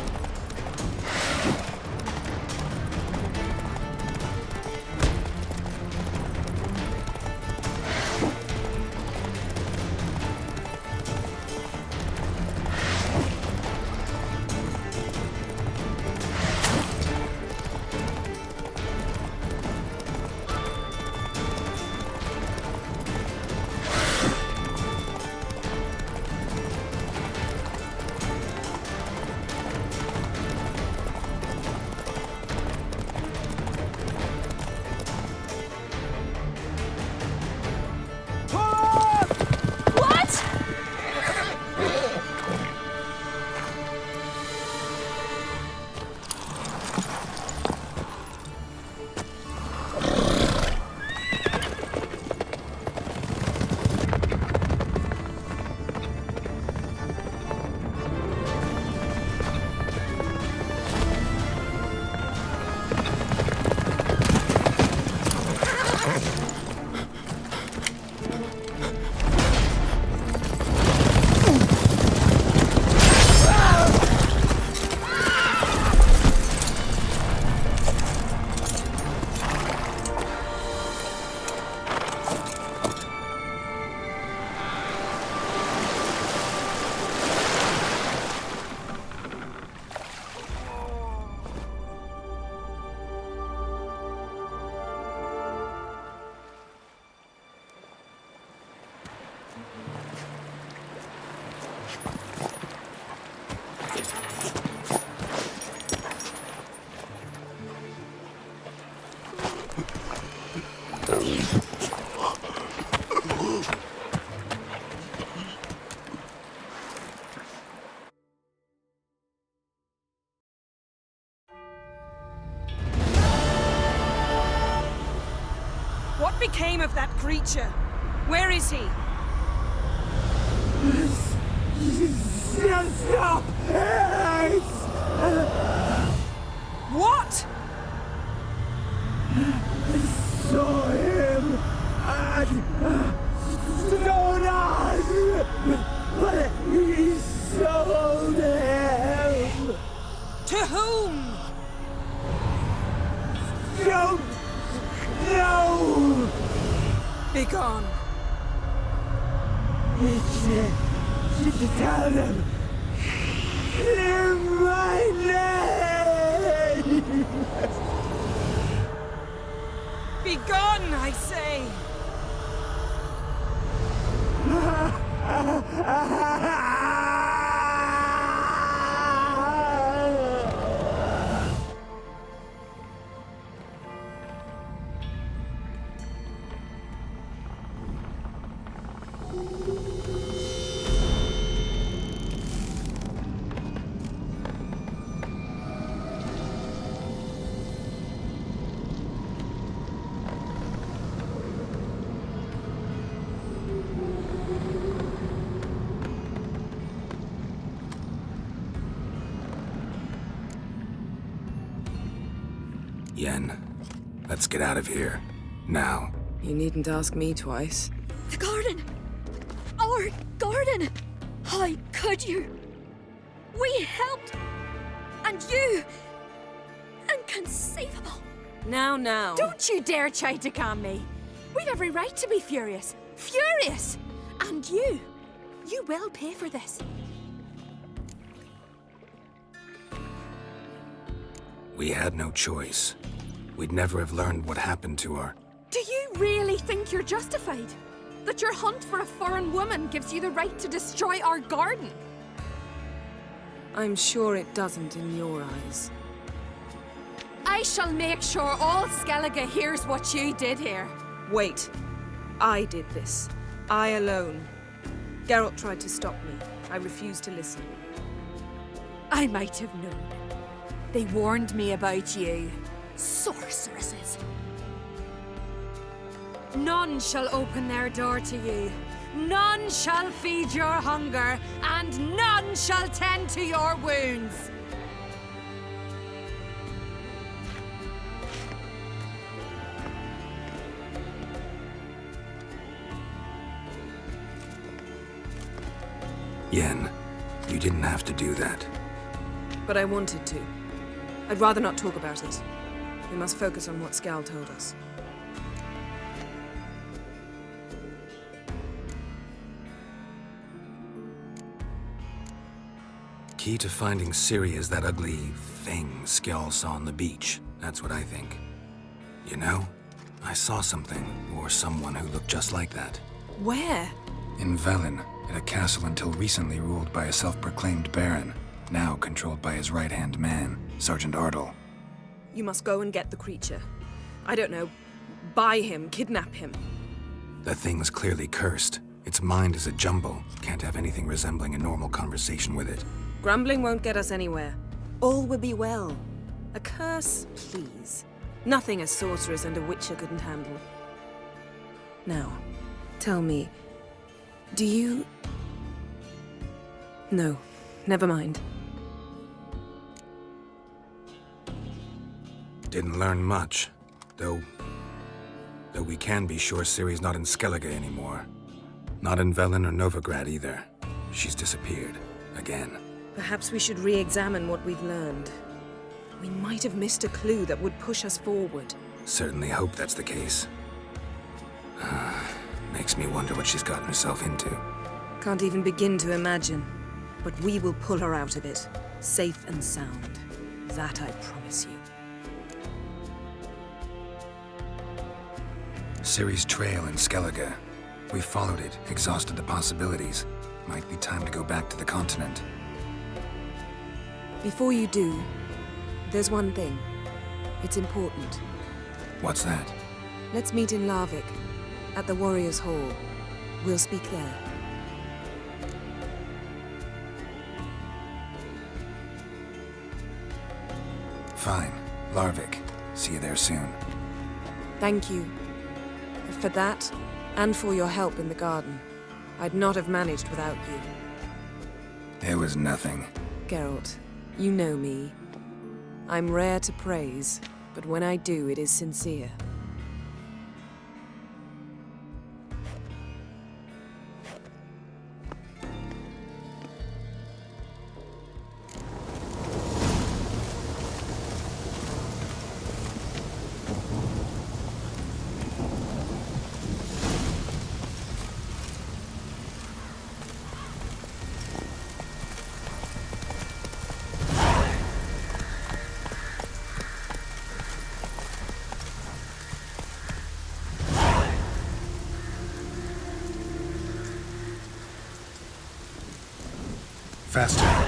became of that creature? Where is he? Stop! What? Saw him at Stone, but he sold him. To whom? Don't know. Begone. To tell them. Clear my name. Begone, I say. Yen, let's get out of here. Now. You needn't ask me twice. The garden! Our garden! How could you? We helped! And you! Inconceivable! Now. Don't you dare try to calm me. We've every right to be furious. Furious! And you will pay for this. We had no choice. We'd never have learned what happened to her. Do you really think you're justified? That your hunt for a foreign woman gives you the right to destroy our garden? I'm sure it doesn't in your eyes. I shall make sure all Skellige hears what you did here. Wait. I did this. I alone. Geralt tried to stop me. I refused to listen. I might have known. They warned me about you. Sorceresses. None shall open their door to you. None shall feed your hunger, and none shall tend to your wounds. Yen, you didn't have to do that. But I wanted to. I'd rather not talk about it. We must focus on what Skal told us. Key to finding Ciri is that ugly thing Skjall saw on the beach. That's what I think. You know, I saw something, or someone who looked just like that. Where? In Velen, in a castle until recently ruled by a self-proclaimed baron, now controlled by his right-hand man, Sergeant Ardle. You must go and get the creature. I don't know. Buy him, kidnap him. The thing's clearly cursed. Its mind is a jumble. Can't have anything resembling a normal conversation with it. Grumbling won't get us anywhere. All will be well. A curse, please. Nothing a sorceress and a witcher couldn't handle. Now, tell me, do you... No, never mind. Didn't learn much, though we can be sure Ciri's not in Skellige anymore. Not in Velen or Novigrad either. She's disappeared. Again. Perhaps we should re-examine what we've learned. We might have missed a clue that would push us forward. Certainly hope that's the case. Makes me wonder what she's gotten herself into. Can't even begin to imagine. But we will pull her out of it. Safe and sound. That I promise you. Ciri's trail in Skellige. We followed it, exhausted the possibilities. Might be time to go back to the continent. Before you do, there's one thing. It's important. What's that? Let's meet in Larvik, at the Warriors' Hall. We'll speak there. Fine. Larvik. See you there soon. Thank you. A For that, and for your help in the garden. I'd not have managed without you. It was nothing. Geralt, you know me. I'm rare to praise, but when I do, it is sincere. Faster.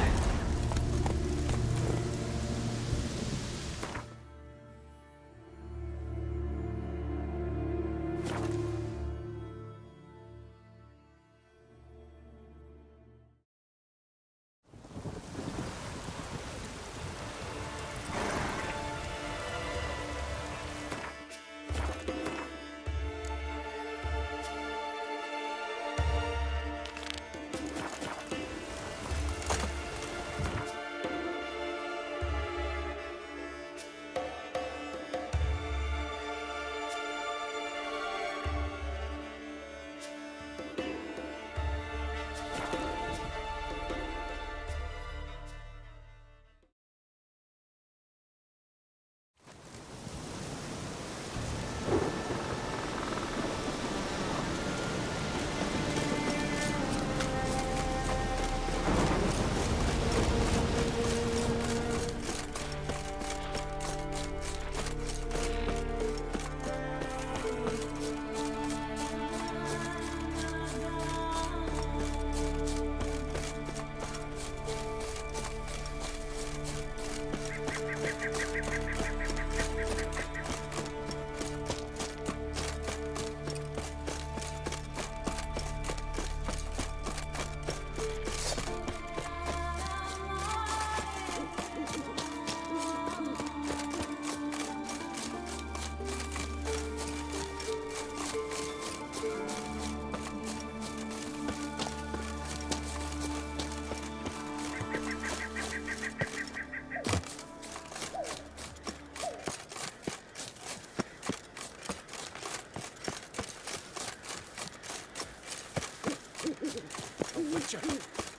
Witcher!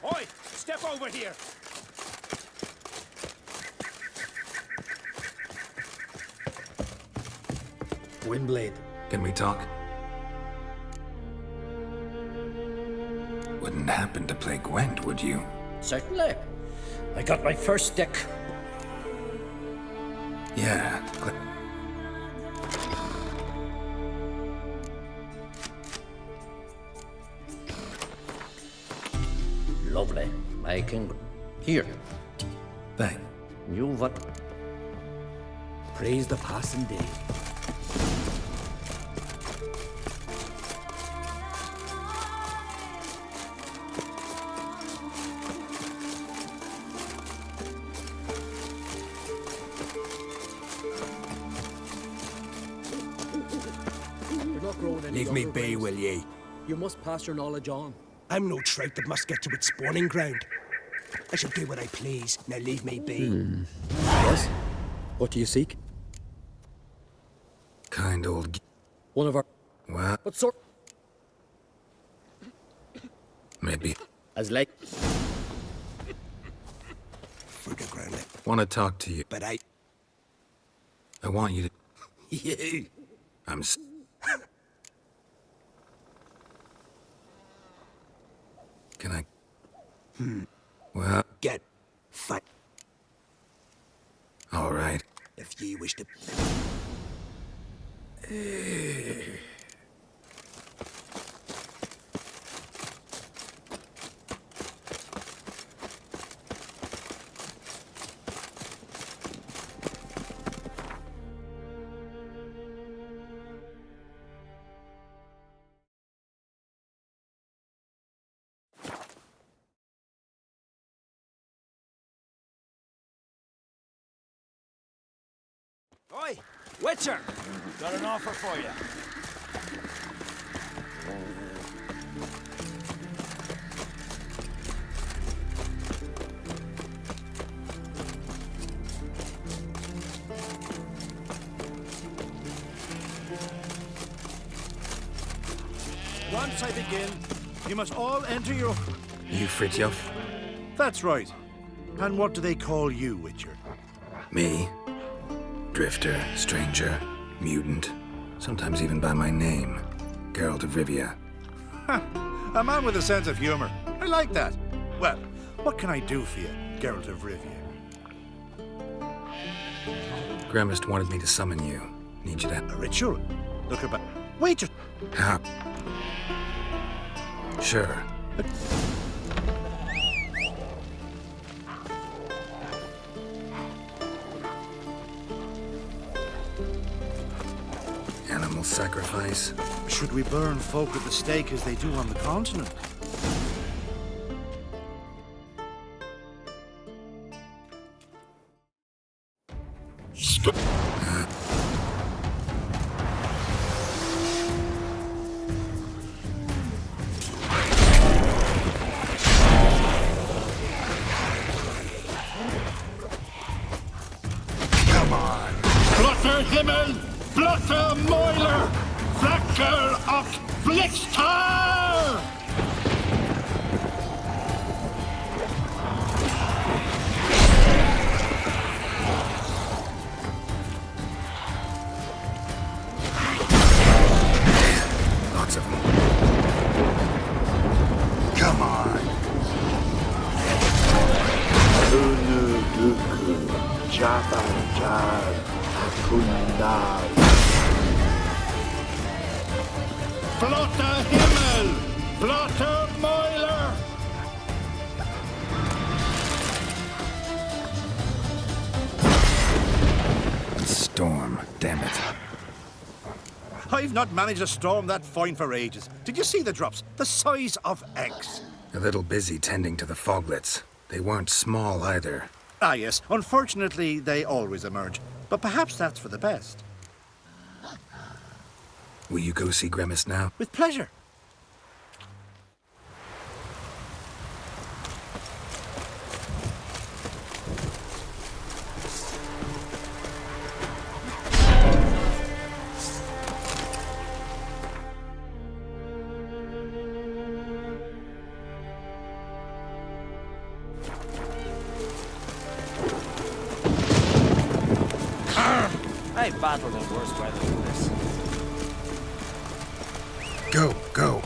Oi! Step over here! Windblade. Can we talk? Wouldn't happen to play Gwent, would you? Certainly. I got my first stick. Yeah. Lovely. I can... Here. Thank. You what? Praise the passing day. You're not growing any Leave me younger, be, Graves. will ye? You must pass your knowledge on. I'm no trout that must get to its spawning ground. I shall do what I please. Now leave me be. Yes? What do you seek? Kind old... One of our... What? What sort? Maybe. As late. For the ground. Want to talk to you. But I want you to... You! I'm... Can I... Well... Get... Fight. All right. If ye wish to... Oi! Witcher! Got an offer for you. Once I begin, you must all enter your... You Fritjof? That's right. And what do they call you, Witcher? Me? Drifter, stranger, mutant, sometimes even by my name, Geralt of Rivia. A man with a sense of humor. I like that. Well, what can I do for you, Geralt of Rivia? Gremist wanted me to summon you. Need you to... A ritual? Look about... Wait just... How? Sure. Animal sacrifice? Should we burn folk at the stake as they do on the continent? Blotter Himmel, Blotter Moiler, Flacker of Blixtar! Lots of them. Come on. Blotter Himmel, Blotter Moiler! Storm, damn it. I've not managed a storm that fine for ages. Did you see the drops? The size of eggs. A little busy tending to the foglets. They weren't small either. Ah, yes. Unfortunately, they always emerge. But perhaps that's for the best. Will you go see Gremist now? With pleasure. I've battled in worse weather than this. Go, go.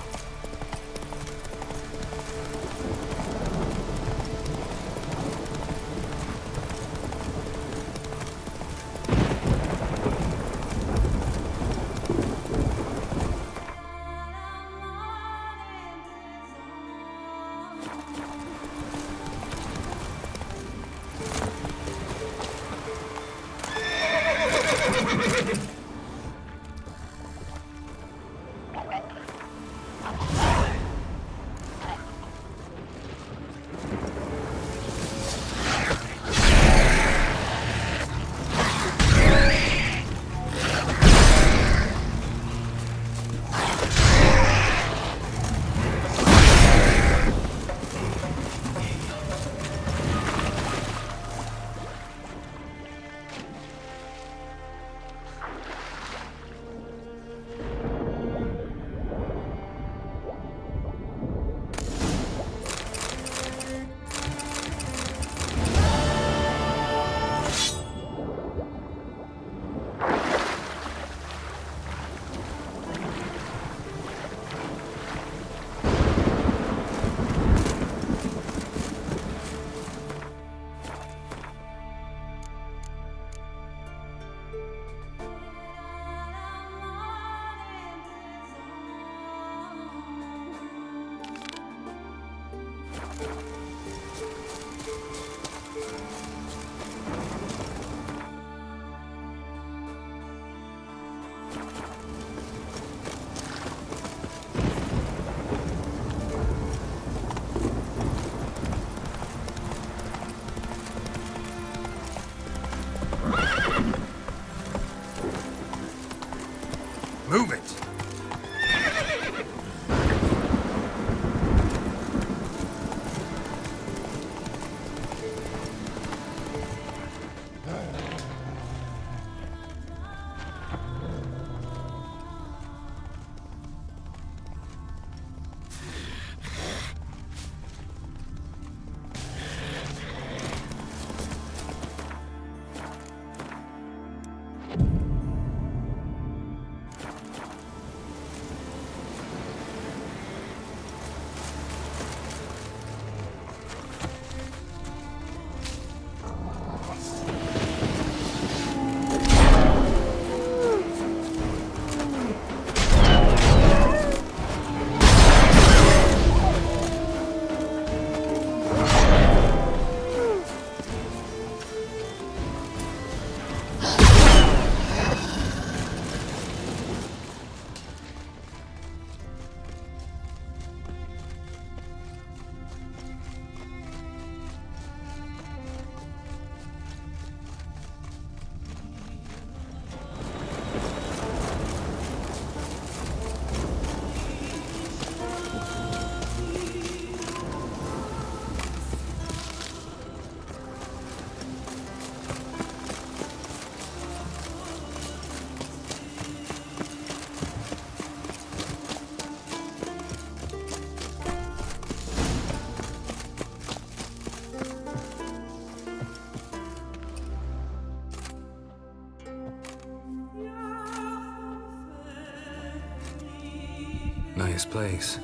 Nice place.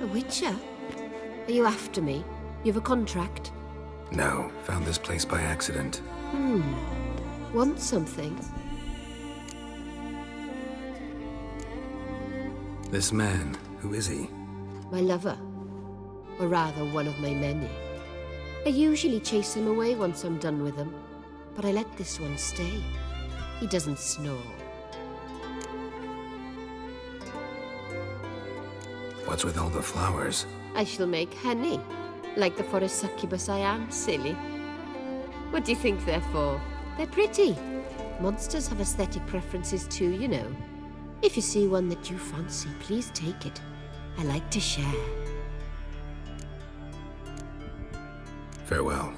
A witcher? Are you after me? You have a contract? No, found this place by accident. Want something? This man, who is he? My lover. Or rather, one of my many. I usually chase him away once I'm done with him, but I let this one stay. He doesn't snore. What's with all the flowers? I shall make honey, like the forest succubus I am, silly. What do you think they're for? They're pretty. Monsters have aesthetic preferences too, you know. If you see one that you fancy, please take it. I like to share. Farewell.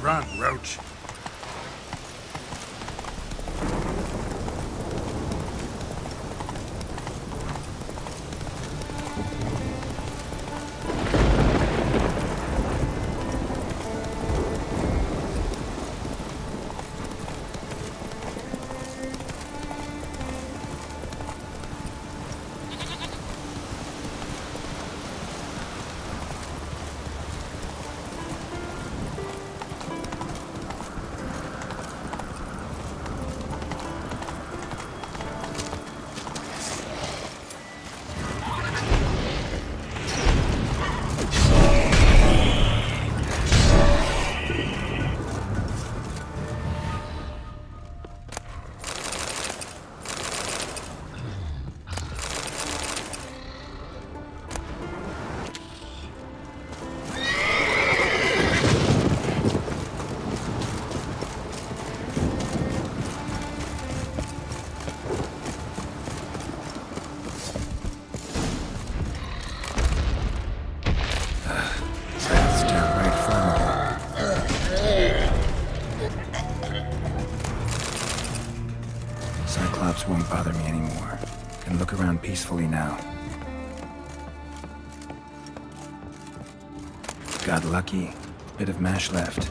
Run, Roach. Cyclops won't bother me anymore. Can look around peacefully now. Got lucky. Bit of mash left.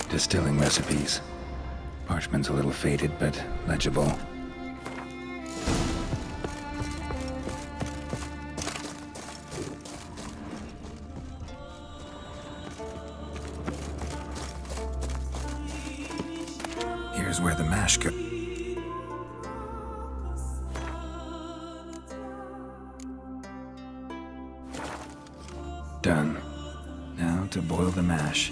Distilling recipes. Parchment's a little faded, but legible. Here's where the mash goes. Done. Now to boil the mash.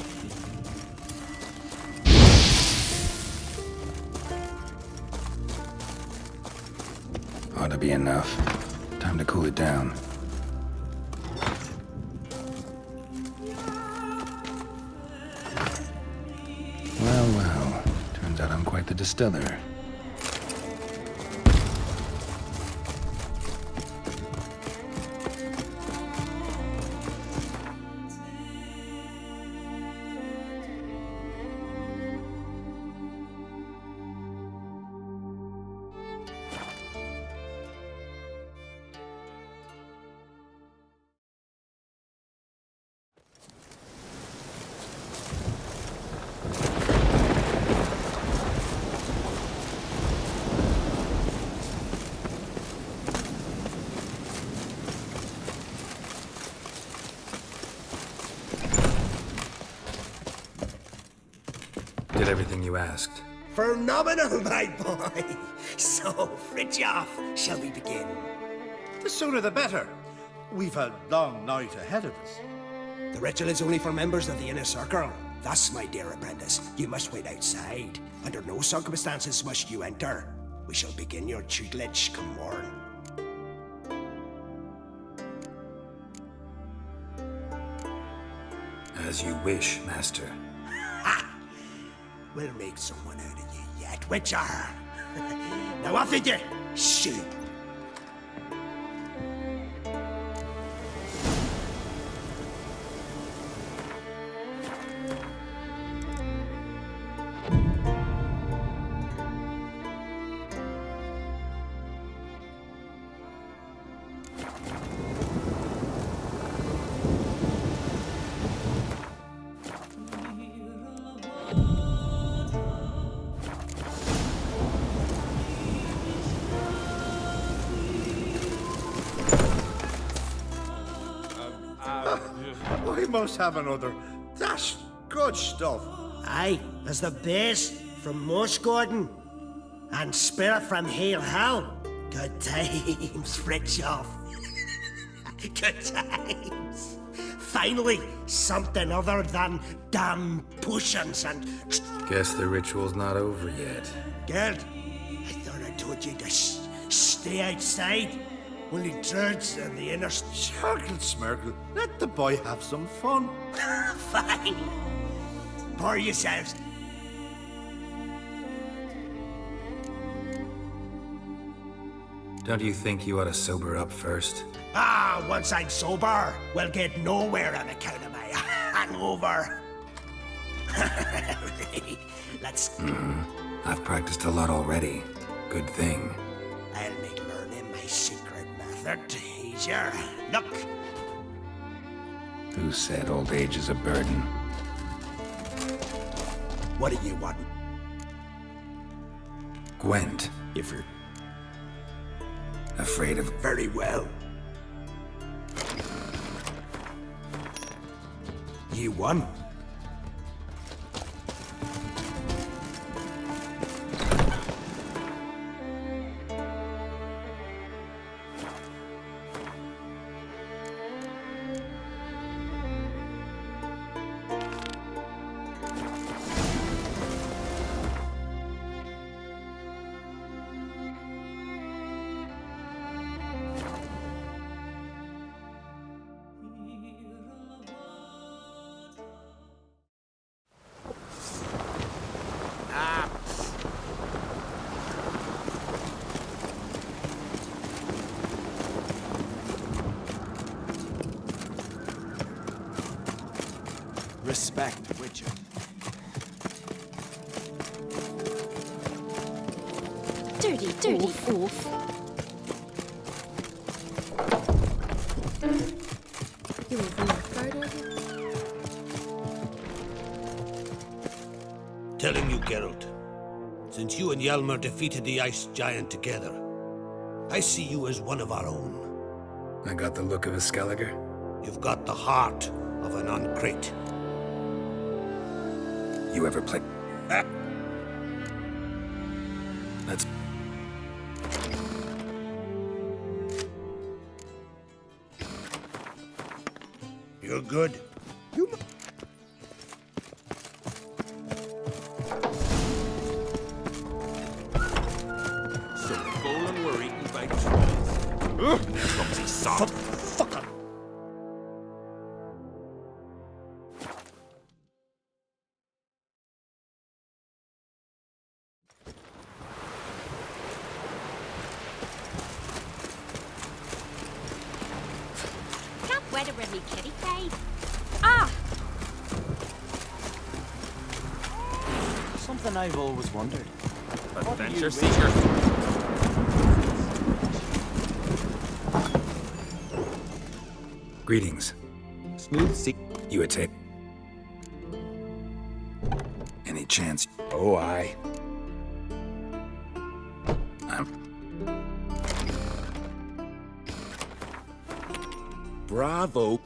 Ought to be enough. Time to cool it down. Well, well. Turns out I'm quite the distiller. Did everything you asked. Phenomenal, my boy. So, Fridtjof, shall we begin? The sooner the better. We've a long night ahead of us. The ritual is only for members of the inner circle. Thus, my dear apprentice, you must wait outside. Under no circumstances must you enter. We shall begin your tutelage come morn. As you wish, Master. Ha! We'll make someone out of you yet, Witcher. Now off with you! Shoot! We must have another. That's good stuff. Aye, as the base from Moss Gordon and Spirit from Hale Hell. Good times, Fridtjof. Good times. Finally, something other than damn potions and... Guess the ritual's not over yet. Gerd, I thought I told you to stay outside. Only druids and the inner... Smirkle, Smirkle. Let the boy have some fun. Fine. Pour yourselves. Don't you think you ought to sober up first? Ah, once I'm sober, we'll get nowhere on account of my hangover. Let's... I've practiced a lot already. Good thing. I'll make learning my secret method easier. Look. Who said old age is a burden? What do you want? Gwent. If you're afraid of... Very well. You won. Respect, Witcher. Dirty oaf. You over that guard, are you? Telling you, Geralt, since you and Hjalmar defeated the ice giant together, I see you as one of our own. I got the look of a Skelliger? You've got the heart of an Uncrate. You ever play... Let's... You're good. So Golan were eaten by trolls. Clumsy sod. Fuck up. Can't weather with me kitty cave. Ah! Something I've always wondered. Adventure seeker. Greetings. Smooth sea. You a tape? Any chance? Oh, I'm... Bravo.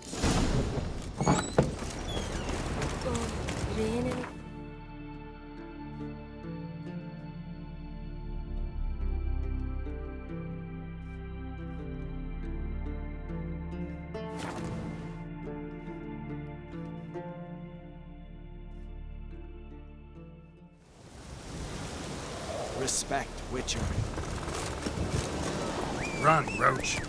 Respect, Witcher. Run, Roach.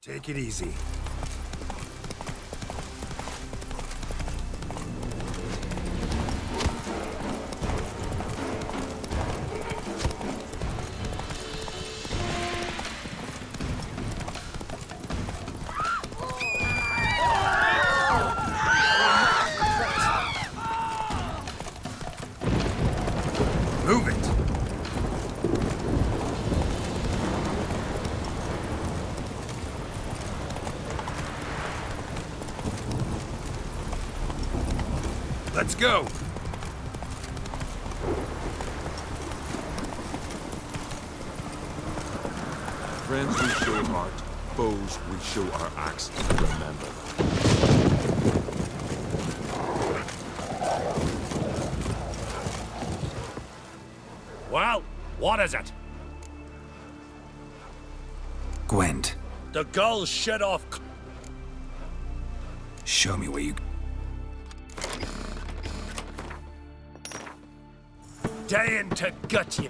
Take it easy. Move it. Let's go! Friends we show heart, foes we show our axe, and remember that. Well, what is it? Gwent, The gull shit off. show me where you... Dying to gut you.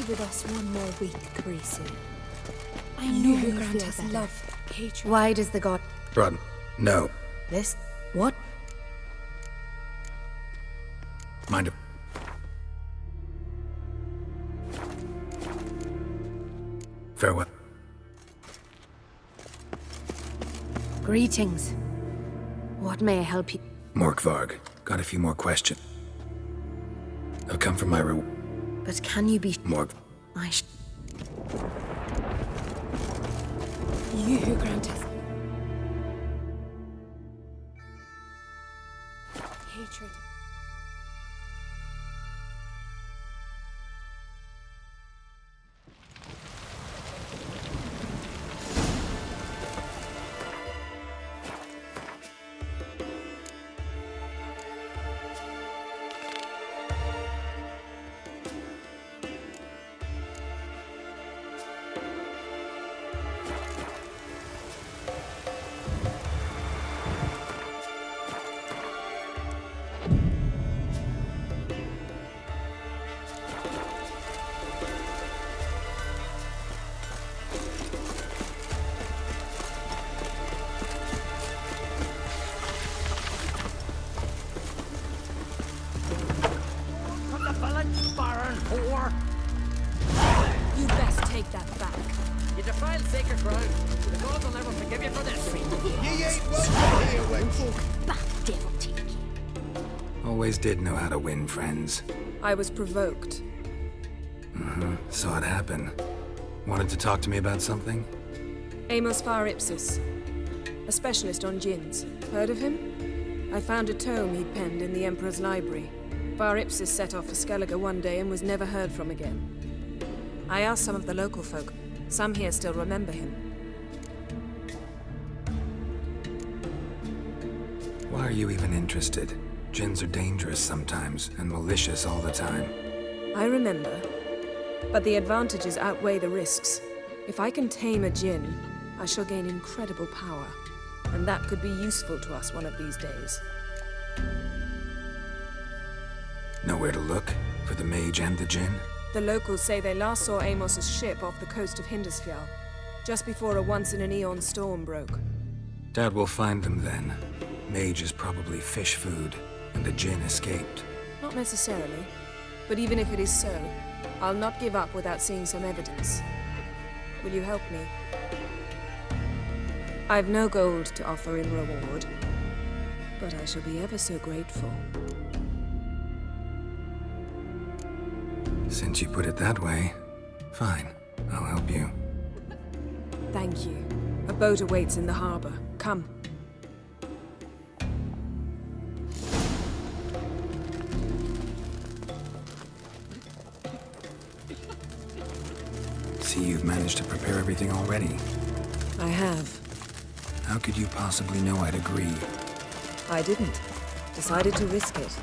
With us one more week, Creasy. I know you grant us love, hatred. Why does the god... Run. No. This? What? Mind it. Farewell. Greetings. What may I help you? Morkvarg. Got a few more questions. They'll come from my reward. But can you be... Morg. You who grant us hatred. Revenge, barren whore! You best take that back. You defile sacred ground. The gods will never forgive you for this. Ye ain't welcome here, wench. Back, devil take. Always did know how to win friends. I was provoked. Saw it happen. Wanted to talk to me about something? Amos Far Ipsis, a specialist on djinns. Heard of him? I found a tome he'd penned in the Emperor's library. Far Ipsis set off for Skellige one day and was never heard from again. I asked some of the local folk. Some here still remember him. Why are you even interested? Djinns are dangerous sometimes, and malicious all the time. I remember. But the advantages outweigh the risks. If I can tame a djinn, I shall gain incredible power. And that could be useful to us one of these days. Nowhere to look? For the mage and the djinn? The locals say they last saw Amos's ship off the coast of Hindisfjall, just before a once-in-an-eon storm broke. Doubt we'll find them then. Mage is probably fish food, and the djinn escaped. Not necessarily. But even if it is so, I'll not give up without seeing some evidence. Will you help me? I've no gold to offer in reward, but I shall be ever so grateful. Since you put it that way, fine. I'll help you. Thank you. A boat awaits in the harbor. Come. See, you've managed to prepare everything already. I have. How could you possibly know I'd agree? I didn't. Decided to risk it.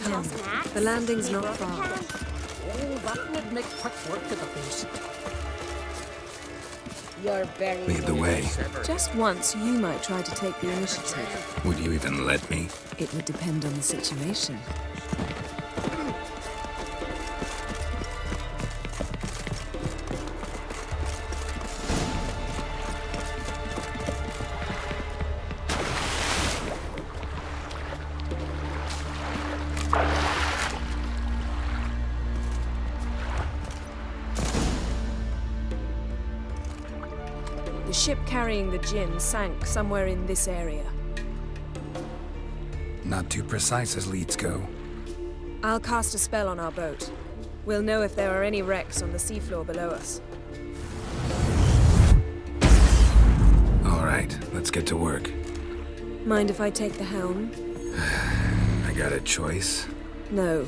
Come. The landing's not far. Oh, that would make quick work of the beast. You're very Lead the way. Just once, you might try to take the initiative. Would you even let me? It would depend on the situation. The ship carrying the djinn sank somewhere in this area. Not too precise as leads go. I'll cast a spell on our boat. We'll know if there are any wrecks on the seafloor below us. All right, let's get to work. Mind if I take the helm? I got a choice. No.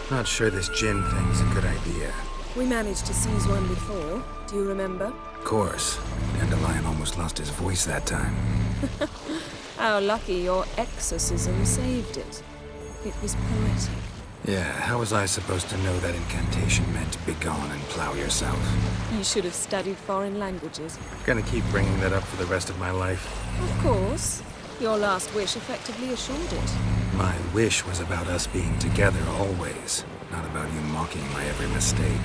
Not sure this djinn thing's a good idea. We managed to seize one before. Do you remember? Of course. Dandelion almost lost his voice that time. How lucky your exorcism saved it. It was poetic. Yeah, how was I supposed to know that incantation meant begone and plow yourself? You should have studied foreign languages. Gonna keep bringing that up for the rest of my life. Of course. Your last wish effectively assured it. My wish was about us being together always, not about you mocking my every mistake.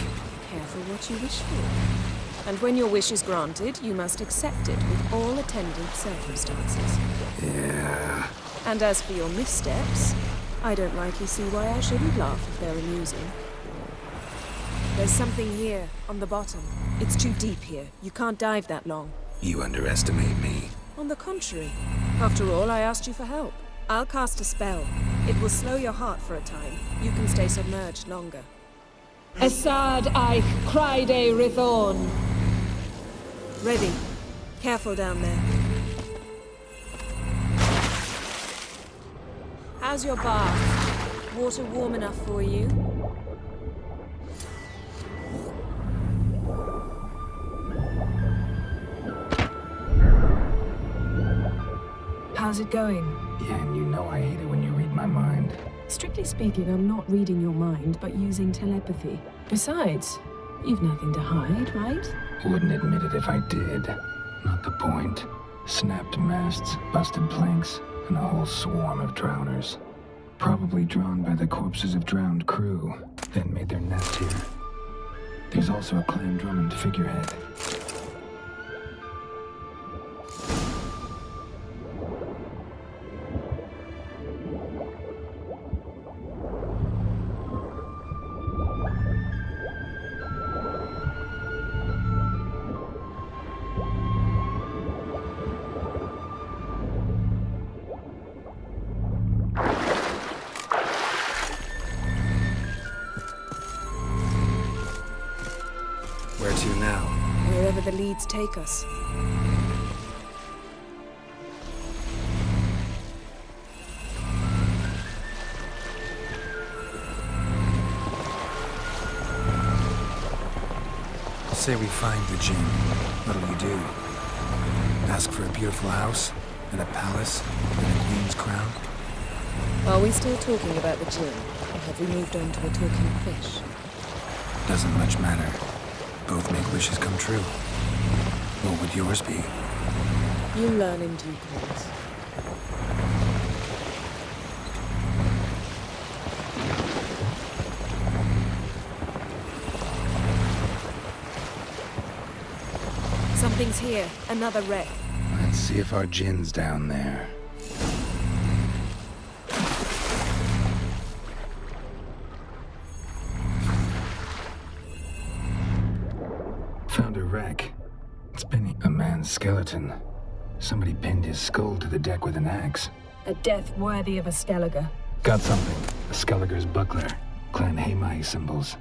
Careful what you wish for. And when your wish is granted, you must accept it with all attendant circumstances. Yeah. And as for your missteps, I don't rightly see why I shouldn't laugh if they're amusing. There's something here, on the bottom. It's too deep here. You can't dive that long. You underestimate me. On the contrary. After all, I asked you for help. I'll cast a spell. It will slow your heart for a time. You can stay submerged longer. Assad Eich Criede Rithorn. Ready. Careful down there. How's your bath? Water warm enough for you? How's it going? Yeah, and you know I hate it when you read my mind. Strictly speaking, I'm not reading your mind, but using telepathy. Besides, you've nothing to hide, right? Wouldn't admit it if I did. Not the point. Snapped masts, busted planks. and a whole swarm of drowners. Probably drawn by the corpses of drowned crew, then made their nest here. There's also a Clan Drummond figurehead. Where to now? Wherever the leads take us. Say we find the Jinn. What'll you do? Ask for a beautiful house? And a palace? And a queen's crown? Are we still talking about the Jinn? Or have we moved on to a talking fish? Doesn't much matter. Both make wishes come true. What would yours be? You learn in due course. Something's here. Another wreck. Let's see if our Jinn's down there. Found a wreck. It's been a man's skeleton. Somebody pinned his skull to the deck with an axe. A death worthy of a Skellige. Got something. A Skellige's buckler. Clan Hamai symbols.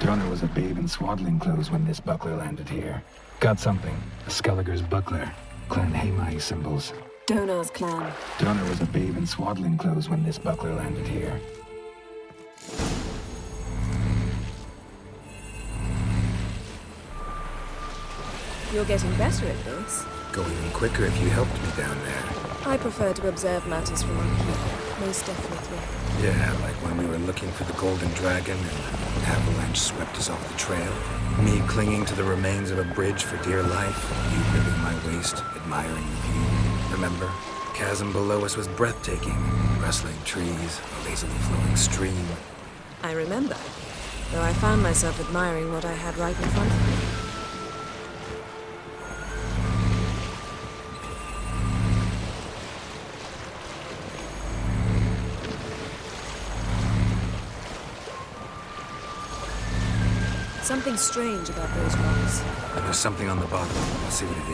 Donner was a babe in swaddling clothes when this buckler landed here. Got something. A Skellige's buckler. Clan Hamai symbols. Donar's clan. Donner was a babe in swaddling clothes when this buckler landed here. You're getting better at this. Go even quicker if you helped me down there. I prefer to observe matters from up here. Most definitely. Yeah, like when we were looking for the Golden Dragon and an avalanche swept us off the trail. Me clinging to the remains of a bridge for dear life. You gripping my waist, admiring the view. Remember? The chasm below us was breathtaking. Rustling trees, a lazily flowing stream. I remember. Though I found myself admiring what I had right in front of me. Something strange about those rocks. And there's something on the bottom. I'll see what it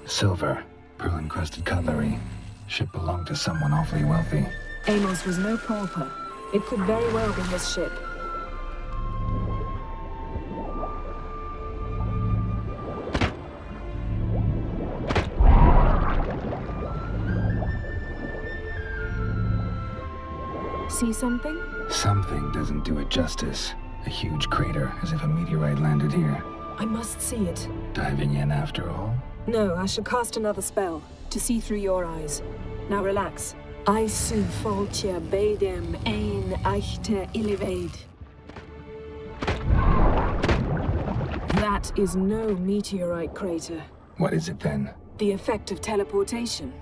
is. Silver. Pearl-encrusted cutlery. Ship belonged to someone awfully wealthy. Amos was no pauper. It could very well be his ship. See something? Something doesn't do it justice. A huge crater, as if a meteorite landed here. I must see it. Diving in after all? No, I shall cast another spell, to see through your eyes. Now relax. I su foltja bedem ein eichte illivaid. That is no meteorite crater. What is it then? The effect of teleportation.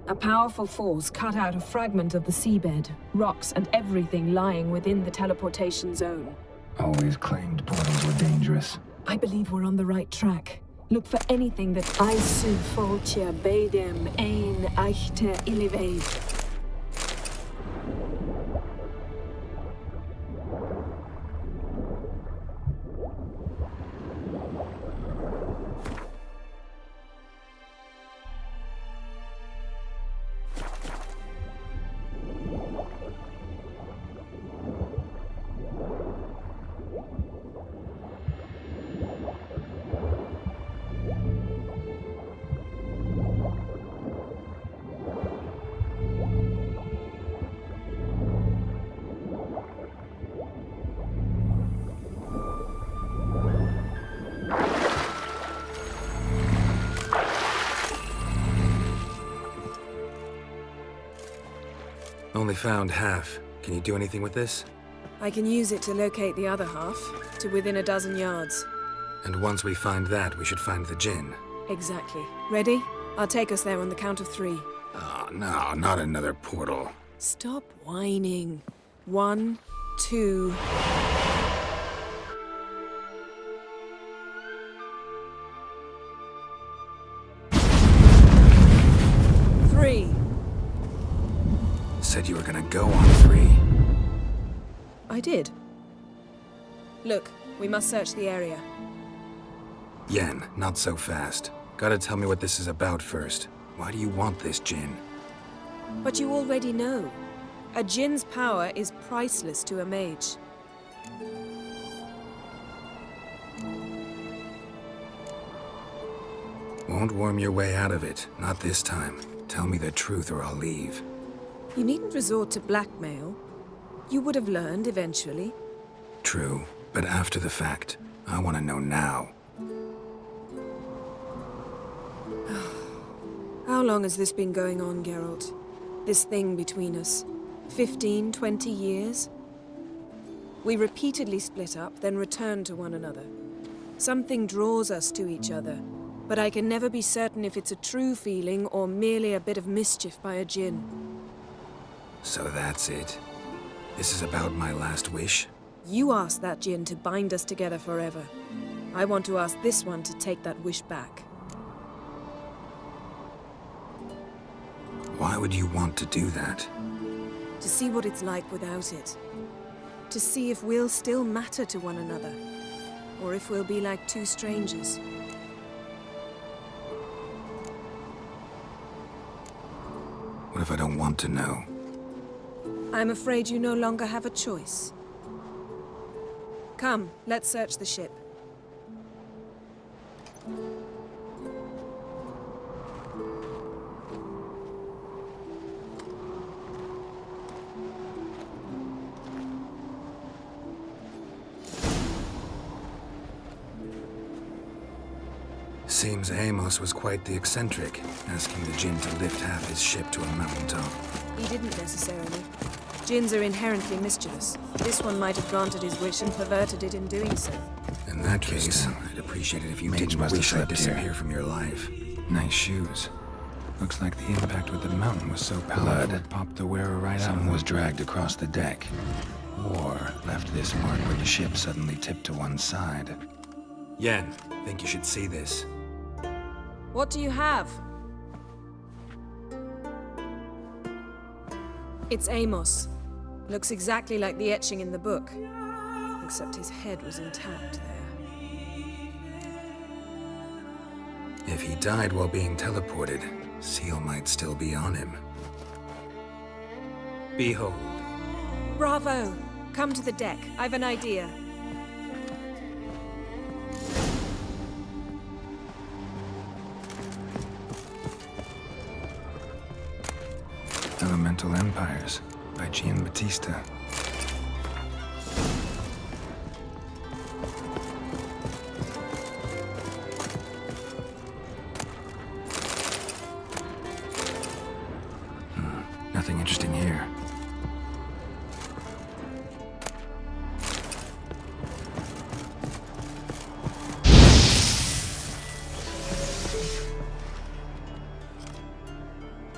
A powerful force cut out a fragment of the seabed, rocks and everything lying within the teleportation zone. Always claimed portals were dangerous. I believe we're on the right track. Look for anything that I su foltja bedem ein eichte illivaid. Only found half. Can you do anything with this? I can use it to locate the other half, to within a dozen yards. And once we find that, we should find the Jinn. Exactly. Ready? I'll take us there on the count of 3. Oh, no, not another portal. Stop whining. 1, 2... Said you were gonna go on 3. I did. Look, we must search the area. Yen, not so fast. Gotta tell me what this is about first. Why do you want this Jinn? But you already know. A Jinn's power is priceless to a mage. Won't worm your way out of it. Not this time. Tell me the truth or I'll leave. You needn't resort to blackmail. You would have learned eventually. True, but after the fact. I want to know now. How long has this been going on, Geralt? This thing between us? 15, 20 years? We repeatedly split up, then returned to one another. Something draws us to each other, but I can never be certain if it's a true feeling or merely a bit of mischief by a Jinn. So that's it. This is about my last wish? You asked that Jinn to bind us together forever. I want to ask this one to take that wish back. Why would you want to do that? To see what it's like without it. To see if we'll still matter to one another. Or if we'll be like 2 strangers. What if I don't want to know? I'm afraid you no longer have a choice. Come, let's search the ship. Seems Amos was quite the eccentric, asking the Jinn to lift half his ship to a mountaintop. He didn't necessarily. Jinns are inherently mischievous. This one might have granted his wish and perverted it in doing so. In that case, I'd appreciate it if you didn't wish I'd disappear from your life. Nice shoes. Looks like the impact with the mountain was so powerful it popped the wearer right out. Someone was dragged across the deck. Or left this mark where the ship suddenly tipped to one side. Yen, think you should see this. What do you have? It's Amos. Looks exactly like the etching in the book. Except his head was intact there. If he died while being teleported, Seal might still be on him. Behold. Bravo! Come to the deck. I've an idea. Elemental Empires by Giambattista. Nothing interesting here.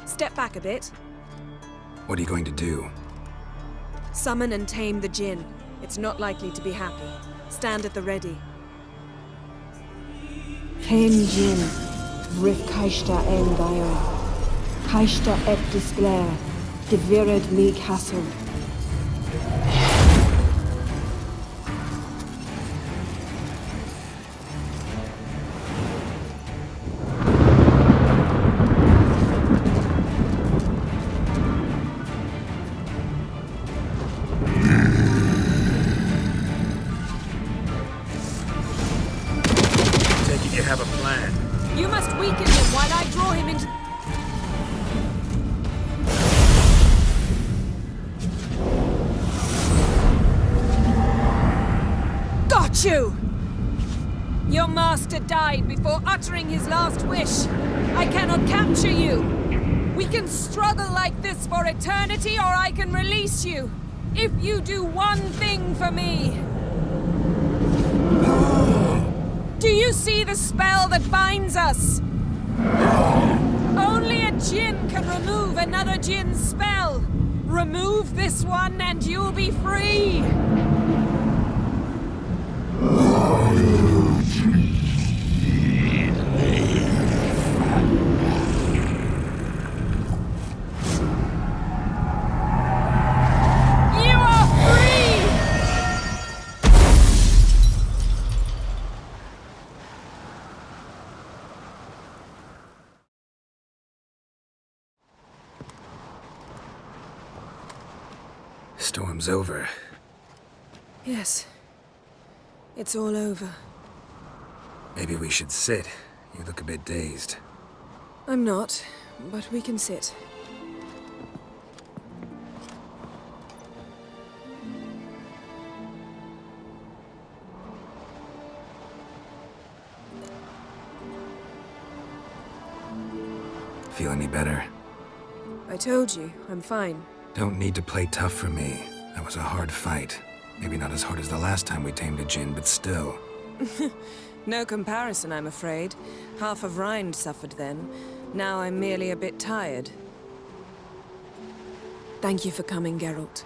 Step back a bit. What are you going to do? Summon and tame the Jinn. It's not likely to be happy. Stand at the ready. Hen Jinn, Vrif Kaishta en Gaia. Kaishta et Disglair, Devired me Castle. You must weaken him while I draw him into... Got you! Your master died before uttering his last wish. I cannot capture you. We can struggle like this for eternity, or I can release you. If you do one thing for me. Do you see the spell that binds us? Only a djinn can remove another djinn's spell. Remove this one and you'll be free. You are free! Storm's over. Yes. It's all over. Maybe we should sit. You look a bit dazed. I'm not, but we can sit. Feel any better? I told you, I'm fine. Don't need to play tough for me. That was a hard fight. Maybe not as hard as the last time we tamed a djinn, but still. No comparison, I'm afraid. Half of Rind suffered then. Now I'm merely a bit tired. Thank you for coming, Geralt.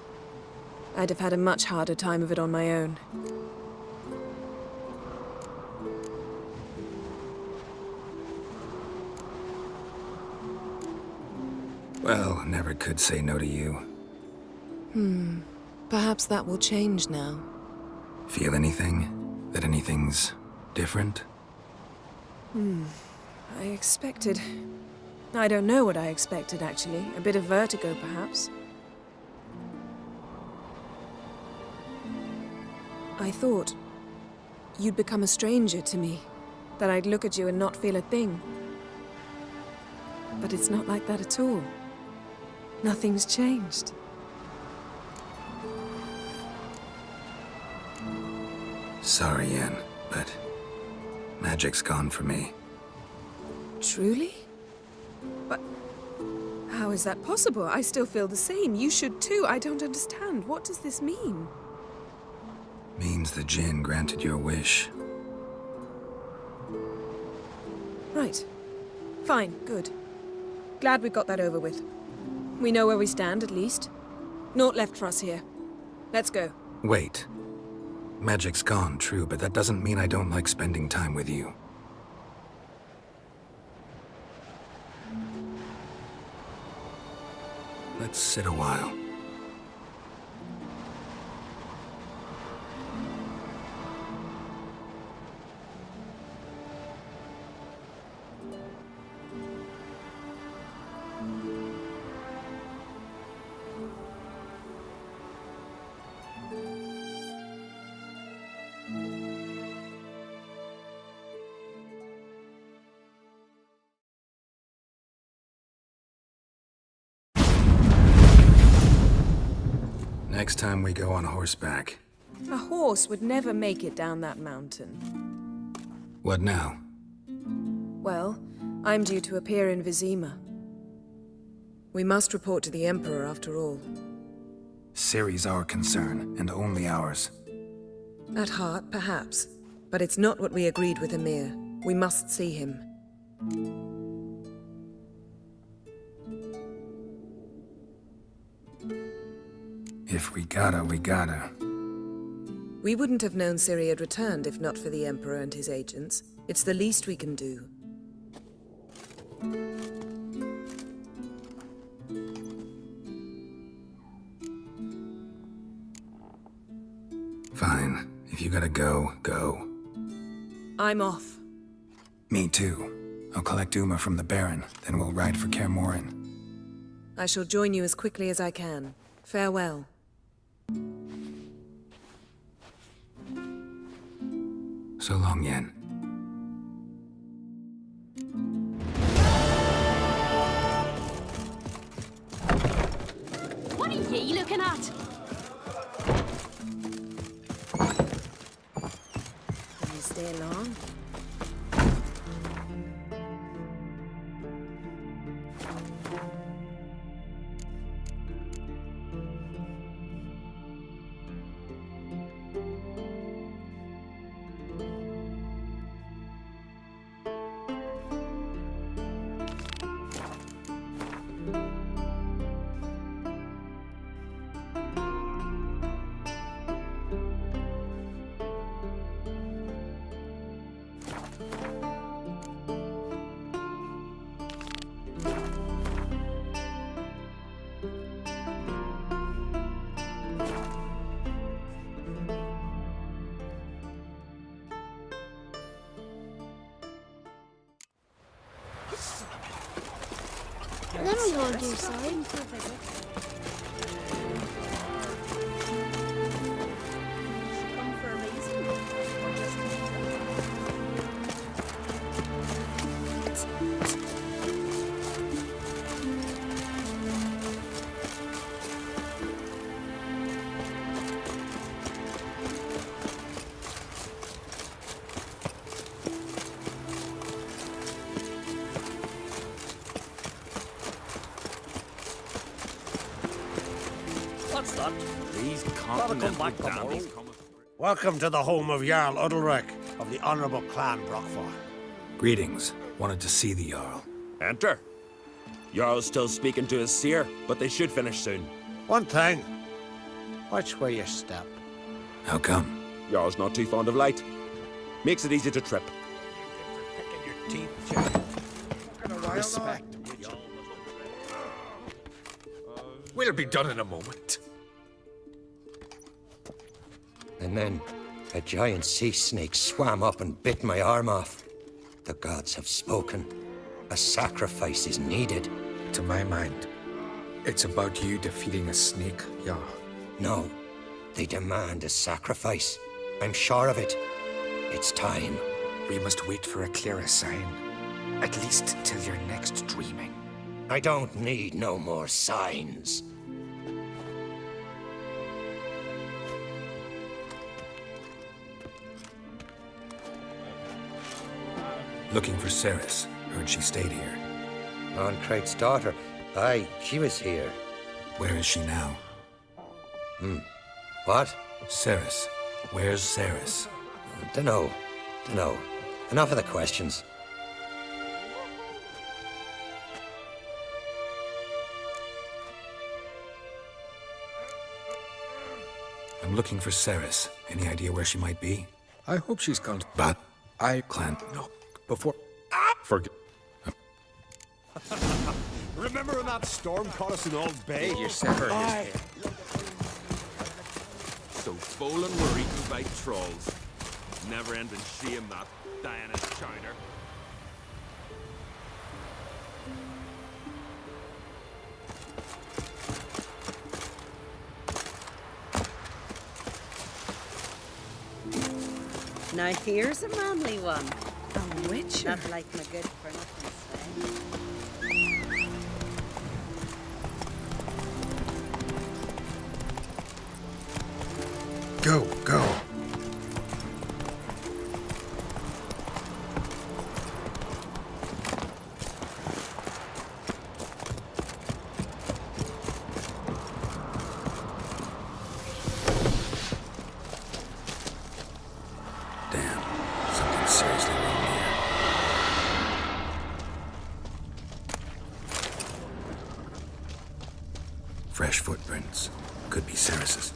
I'd have had a much harder time of it on my own. Well, never could say no to you. Perhaps that will change now. Feel anything? That anything's different? I expected... I don't know what I expected, actually. A bit of vertigo, perhaps. I thought you'd become a stranger to me. That I'd look at you and not feel a thing. But it's not like that at all. Nothing's changed. Sorry, Yen, but magic's gone for me. Truly? But how is that possible? I still feel the same. You should too. I don't understand. What does this mean? Means the djinn granted your wish. Right. Fine, good. Glad we got that over with. We know where we stand, at least. Naught left for us here. Let's go. Wait. Magic's gone, true, but that doesn't mean I don't like spending time with you. Let's sit a while. Next time we go on horseback. A horse would never make it down that mountain. What now? Well, I'm due to appear in Vizima. We must report to the Emperor after all. Ciri's our concern, and only ours. At heart, perhaps. But it's not what we agreed with Emir. We must see him. If we gotta, we gotta. We wouldn't have known Ciri had returned if not for the Emperor and his agents. It's the least we can do. Fine. If you gotta go, go. I'm off. Me too. I'll collect Uma from the Baron, then we'll ride for Kaer Morhen. I shall join you as quickly as I can. Farewell. So long, Yen. What are ye looking at? Can you stay long? Let me hold your side. What's that? These Gotta come back tomorrow. Welcome to the home of Jarl Udalric of the Honourable Clan Brockford. Greetings. Wanted to see the Jarl. Enter. Jarl's still speaking to his seer, but they should finish soon. One thing. Watch where you step. How come? Jarl's not too fond of light. Makes it easy to trip. Respect. We'll be done in a moment. And then a giant sea snake swam up and bit my arm off. The gods have spoken. A sacrifice is needed. To my mind, it's about you defeating a snake, Jarl. No, they demand a sacrifice. I'm sure of it. It's time. We must wait for a clearer sign. At least till your next dreaming. I don't need no more signs. Looking for Ceres. Heard she stayed here. Craig's daughter. Aye, she was here. Where is she now? What? Ceres. Where's Ceres? Dunno. Enough of the questions. I'm looking for Ceres. Any idea where she might be? I hope she's gone. But I Clan. No, before. Forget. Remember when that storm caught us in Old Bay? You severed his head. So Bolin were eaten by trolls. Never-ending shame that, dying in chowder. Now here's a manly one. A witcher. Not like my good for nothing say. Go. Damn. Something seriously wrong here. Fresh footprints. Could be Ceres's.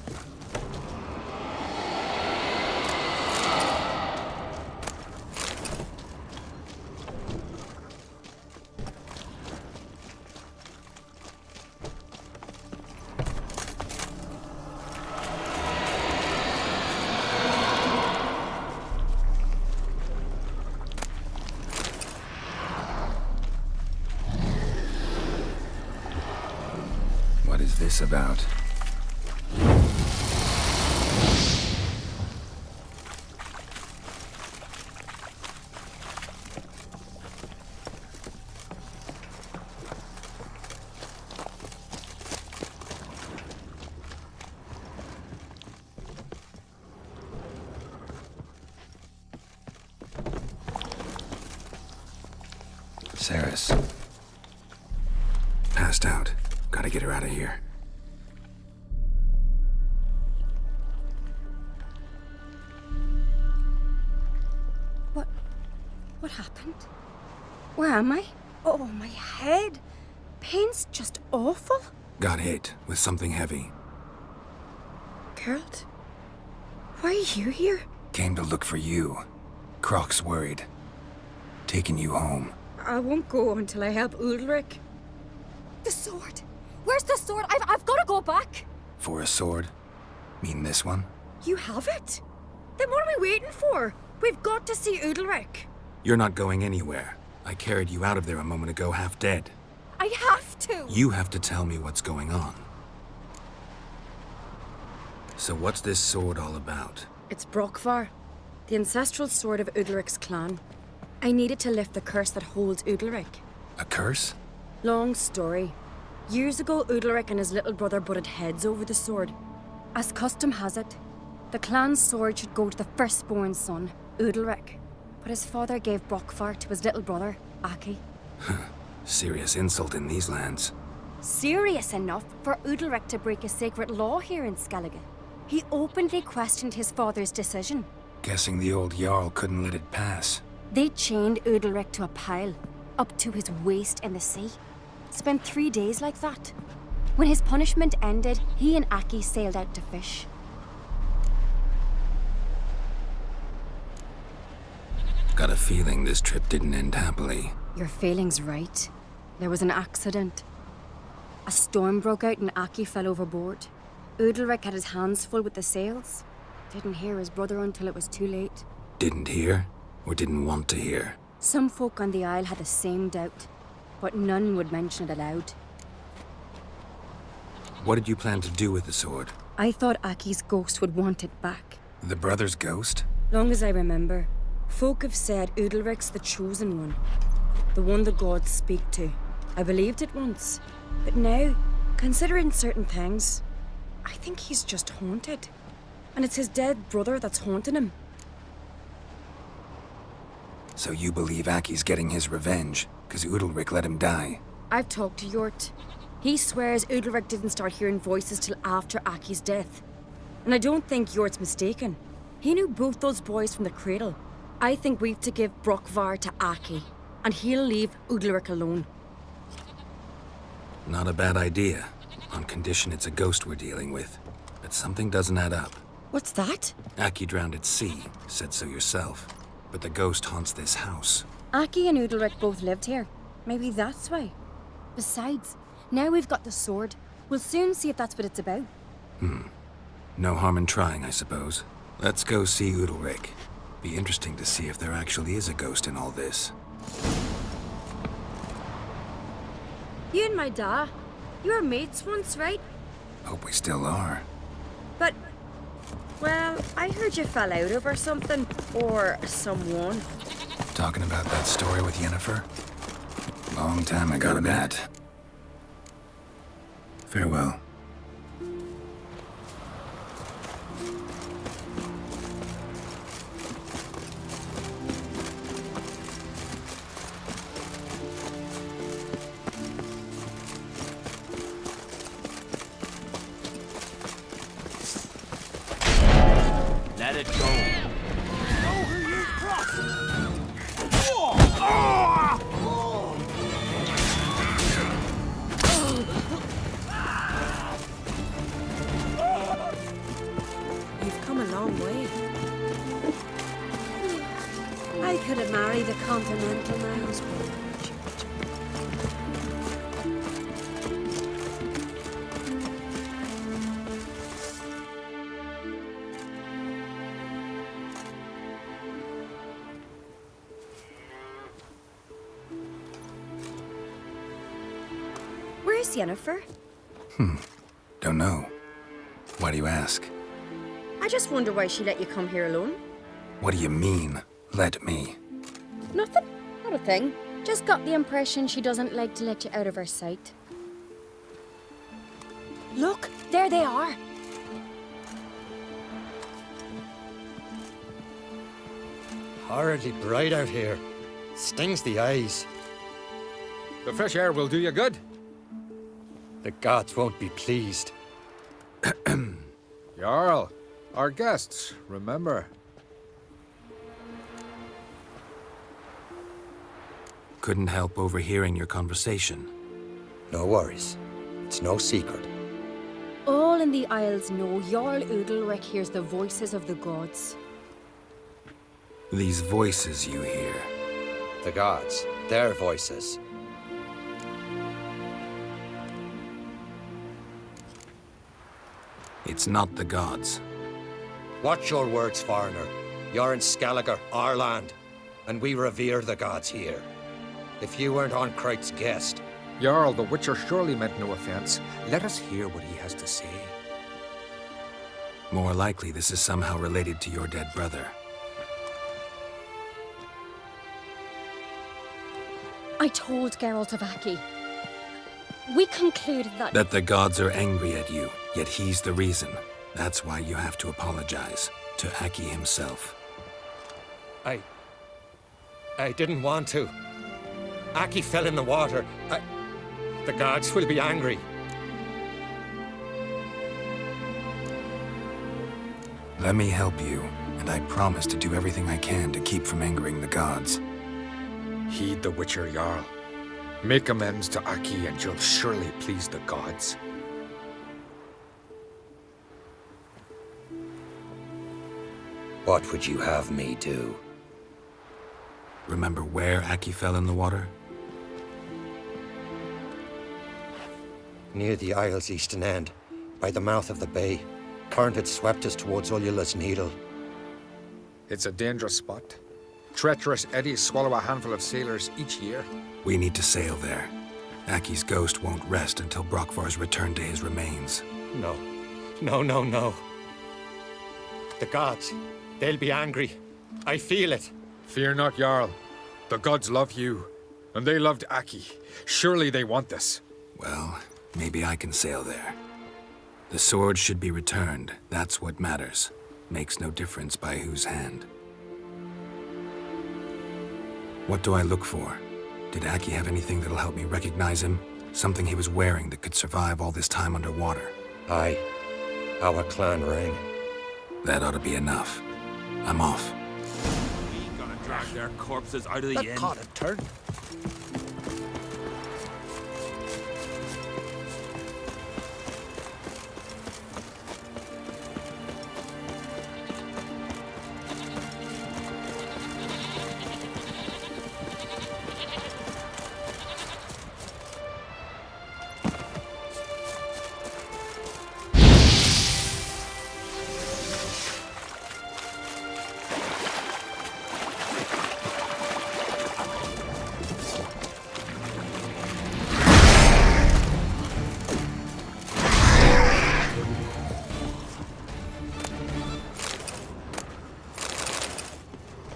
What is this about? Ceres. Passed out. Gotta get her out of here. What happened? Where am I? Oh, my head. Pain's just awful. Got hit with something heavy. Geralt, why are you here? Came to look for you. Croc's worried. Taking you home. I won't go until I help Ulrich. The sword. Where's the sword? I've got to go back. For a sword? Mean this one? You have it? Then what are we waiting for? We've got to see Ulrich. You're not going anywhere. I carried you out of there a moment ago half dead. I have to! You have to tell me what's going on. So what's this sword all about? It's Brokvar, the ancestral sword of Udalric's clan. I needed to lift the curse that holds Udalric. A curse? Long story. Years ago, Udalric and his little brother butted heads over the sword. As custom has it, the clan's sword should go to the firstborn son, Udalric. But his father gave Brokvar to his little brother, Aki. Serious insult in these lands. Serious enough for Udalric to break a sacred law here in Skellige. He openly questioned his father's decision. Guessing the old Jarl couldn't let it pass. They chained Udalric to a pile, up to his waist in the sea. Spent 3 days like that. When his punishment ended, he and Aki sailed out to fish. Got a feeling this trip didn't end happily. Your feeling's right. There was an accident. A storm broke out and Aki fell overboard. Udalric had his hands full with the sails. Didn't hear his brother until it was too late. Didn't hear? Or didn't want to hear? Some folk on the Isle had the same doubt, but none would mention it aloud. What did you plan to do with the sword? I thought Aki's ghost would want it back. The brother's ghost? Long as I remember, folk have said Udalric's the chosen one. The one the gods speak to. I believed it once. But now, considering certain things, I think he's just haunted. And it's his dead brother that's haunting him. So you believe Aki's getting his revenge, because Udalric let him die? I've talked to Yort. He swears Udalric didn't start hearing voices till after Aki's death. And I don't think Yort's mistaken. He knew both those boys from the cradle. I think we've to give Brokvar to Aki, and he'll leave Udalric alone. Not a bad idea, on condition it's a ghost we're dealing with. But something doesn't add up. What's that? Aki drowned at sea, said so yourself. But the ghost haunts this house. Aki and Udalric both lived here. Maybe that's why. Besides, now we've got the sword. We'll soon see if that's what it's about. No harm in trying, I suppose. Let's go see Udalric. Be interesting to see if there actually is a ghost in all this. You and my da, you were mates once, right? Hope we still are. But, well, I heard you fell out over something, or someone. Talking about that story with Yennefer? Long time ago, that. Farewell. Let it go. You've come a long way. I could have married a continental now. Where's Yennefer? Don't know. Why do you ask? I just wonder why she let you come here alone. What do you mean, let me? Nothing. Not a thing. Just got the impression she doesn't like to let you out of her sight. Look, there they are. Horridly bright out here. Stings the eyes. The fresh air will do you good. The gods won't be pleased. Jarl, our guests, remember. Couldn't help overhearing your conversation. No worries. It's no secret. All in the Isles know Jarl Udalric hears the voices of the gods. These voices you hear. The gods, their voices. It's not the gods. Watch your words, foreigner. You're in Skellige, our land, and we revere the gods here. If you weren't on Crite's guest, Jarl, the Witcher surely meant no offense. Let us hear what he has to say. More likely, this is somehow related to your dead brother. I told Geralt of Aki. We concluded that... That the gods are angry at you, yet he's the reason. That's why you have to apologize to Aki himself. I didn't want to. Aki fell in the water. The gods will be angry. Let me help you, and I promise to do everything I can to keep from angering the gods. Heed the Witcher, Jarl. Make amends to Aki and you'll surely please the gods. What would you have me do? Remember where Aki fell in the water? Near the Isle's eastern end, by the mouth of the bay. Current had swept us towards Ullula's Needle. It's a dangerous spot. Treacherous eddies swallow a handful of sailors each year. We need to sail there. Aki's ghost won't rest until Brokvar's returned to his remains. No. No. The gods, they'll be angry. I feel it. Fear not, Jarl. The gods love you, and they loved Aki. Surely they want this. Well, maybe I can sail there. The sword should be returned. That's what matters. Makes no difference by whose hand. What do I look for? Did Aki have anything that'll help me recognize him? Something he was wearing that could survive all this time underwater? Aye. Our clan ring. That ought to be enough. I'm off. We gonna drag their corpses out of the inn. That caught a turn.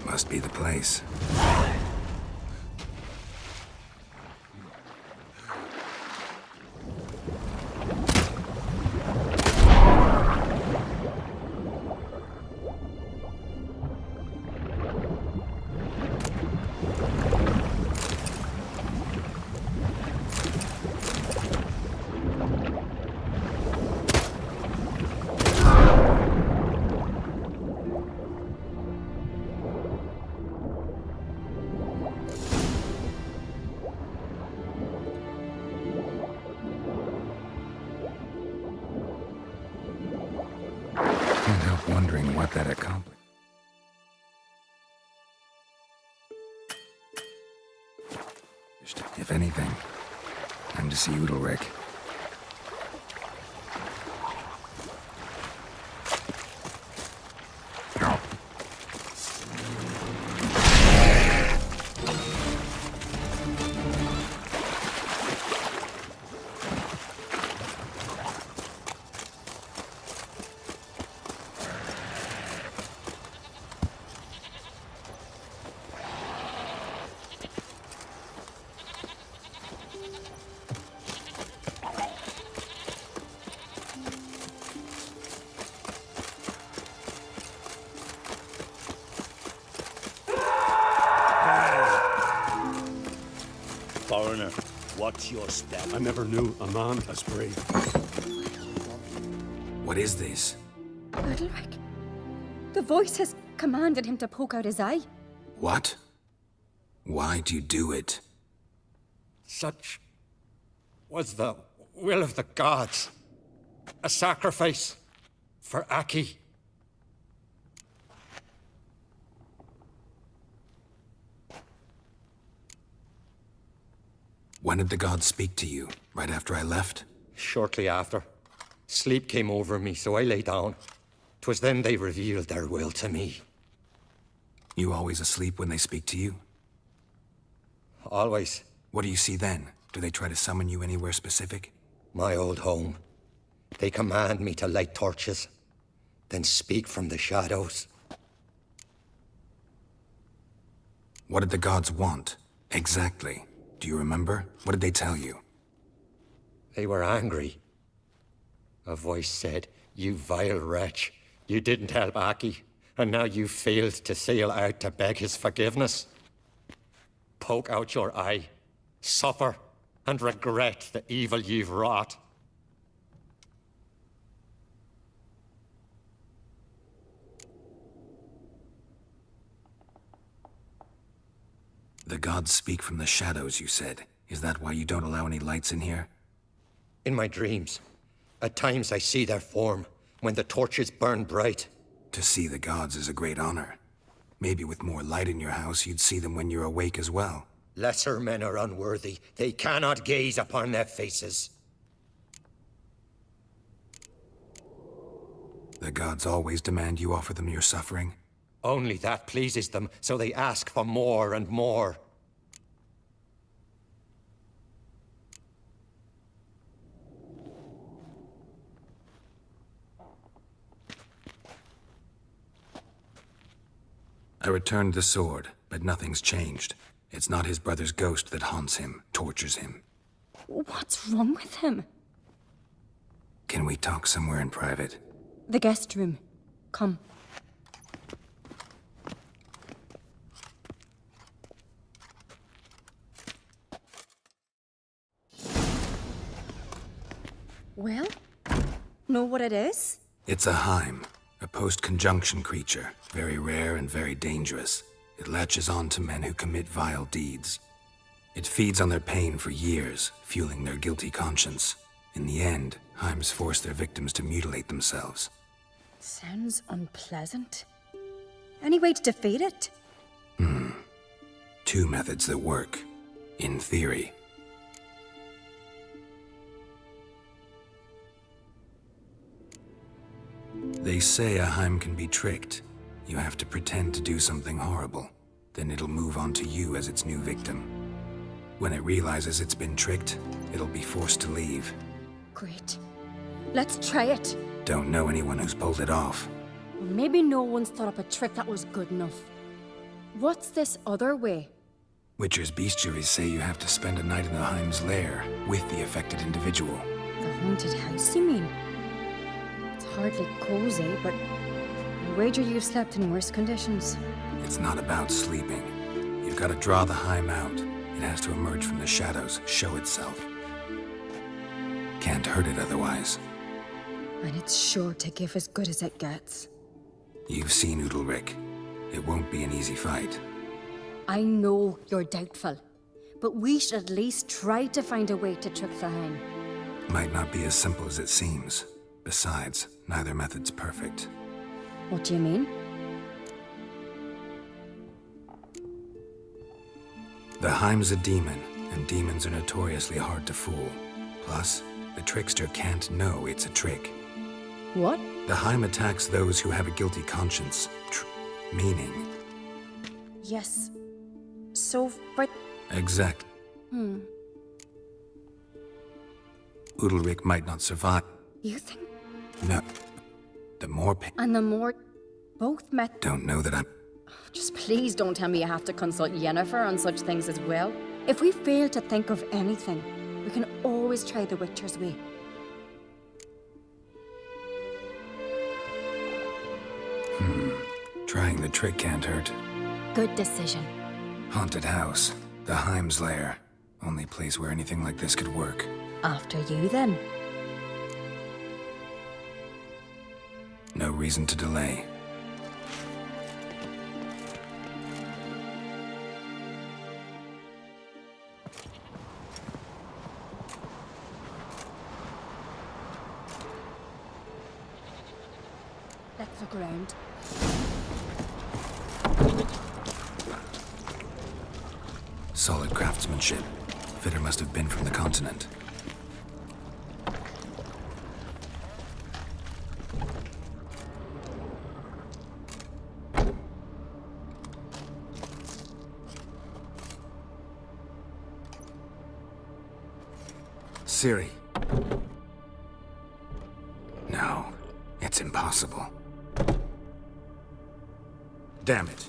Must be the place. Can't help wondering what that accomplished. If anything, time to see Udalric. Foreigner, what's your step? I never knew a man as brave. What is this? Udalric. The voice has commanded him to poke out his eye. What? Why'd you do it? Such was the will of the gods. A sacrifice for Aki. When did the gods speak to you? Right after I left? Shortly after. Sleep came over me, so I lay down. 'Twas then they revealed their will to me. You always asleep when they speak to you? Always. What do you see then? Do they try to summon you anywhere specific? My old home. They command me to light torches, then speak from the shadows. What did the gods want? Exactly. Do you remember? What did they tell you? They were angry. A voice said, "You vile wretch. You didn't help Aki, and now you failed to sail out to beg his forgiveness. Poke out your eye, suffer, and regret the evil you've wrought." The gods speak from the shadows, you said. Is that why you don't allow any lights in here? In my dreams, at times I see their form, when the torches burn bright. To see the gods is a great honor. Maybe with more light in your house, you'd see them when you're awake as well. Lesser men are unworthy. They cannot gaze upon their faces. The gods always demand you offer them your suffering? Only that pleases them, so they ask for more and more. I returned the sword, but nothing's changed. It's not his brother's ghost that haunts him, tortures him. What's wrong with him? Can we talk somewhere in private? The guest room. Come. Well, know what it is? It's a Heim, a post-conjunction creature, very rare and very dangerous. It latches on to men who commit vile deeds. It feeds on their pain for years, fueling their guilty conscience. In the end, Heims force their victims to mutilate themselves. Sounds unpleasant. Any way to defeat it? Two methods that work, in theory. They say a Heim can be tricked. You have to pretend to do something horrible. Then it'll move on to you as its new victim. When it realizes it's been tricked, it'll be forced to leave. Great. Let's try it. Don't know anyone who's pulled it off. Maybe no one's thought up a trick that was good enough. What's this other way? Witcher's bestiaries say you have to spend a night in the Heim's lair with the affected individual. The haunted house, you mean? It's hardly cozy, but I wager you've slept in worse conditions. It's not about sleeping. You've got to draw the Heim out. It has to emerge from the shadows, show itself. Can't hurt it otherwise. And it's sure to give as good as it gets. You've seen Udalric. It won't be an easy fight. I know you're doubtful, but we should at least try to find a way to trick the Heim. Might not be as simple as it seems. Besides, neither method's perfect. What do you mean? The Heim's a demon, and demons are notoriously hard to fool. Plus, the trickster can't know it's a trick. What? The Heim attacks those who have a guilty conscience. Meaning. Yes. So, but... Exact. Udalric might not survive. You think? No. The more pain... And the more... Both met... Don't know that I'm... Just please don't tell me you have to consult Yennefer on such things as well. If we fail to think of anything, we can always try the Witcher's way. Trying the trick can't hurt. Good decision. Haunted house. The Heim's lair. Only place where anything like this could work. After you, then. No reason to delay. Let's look around. Solid craftsmanship. Fitter must have been from the continent. Ciri. No, it's impossible. Damn it.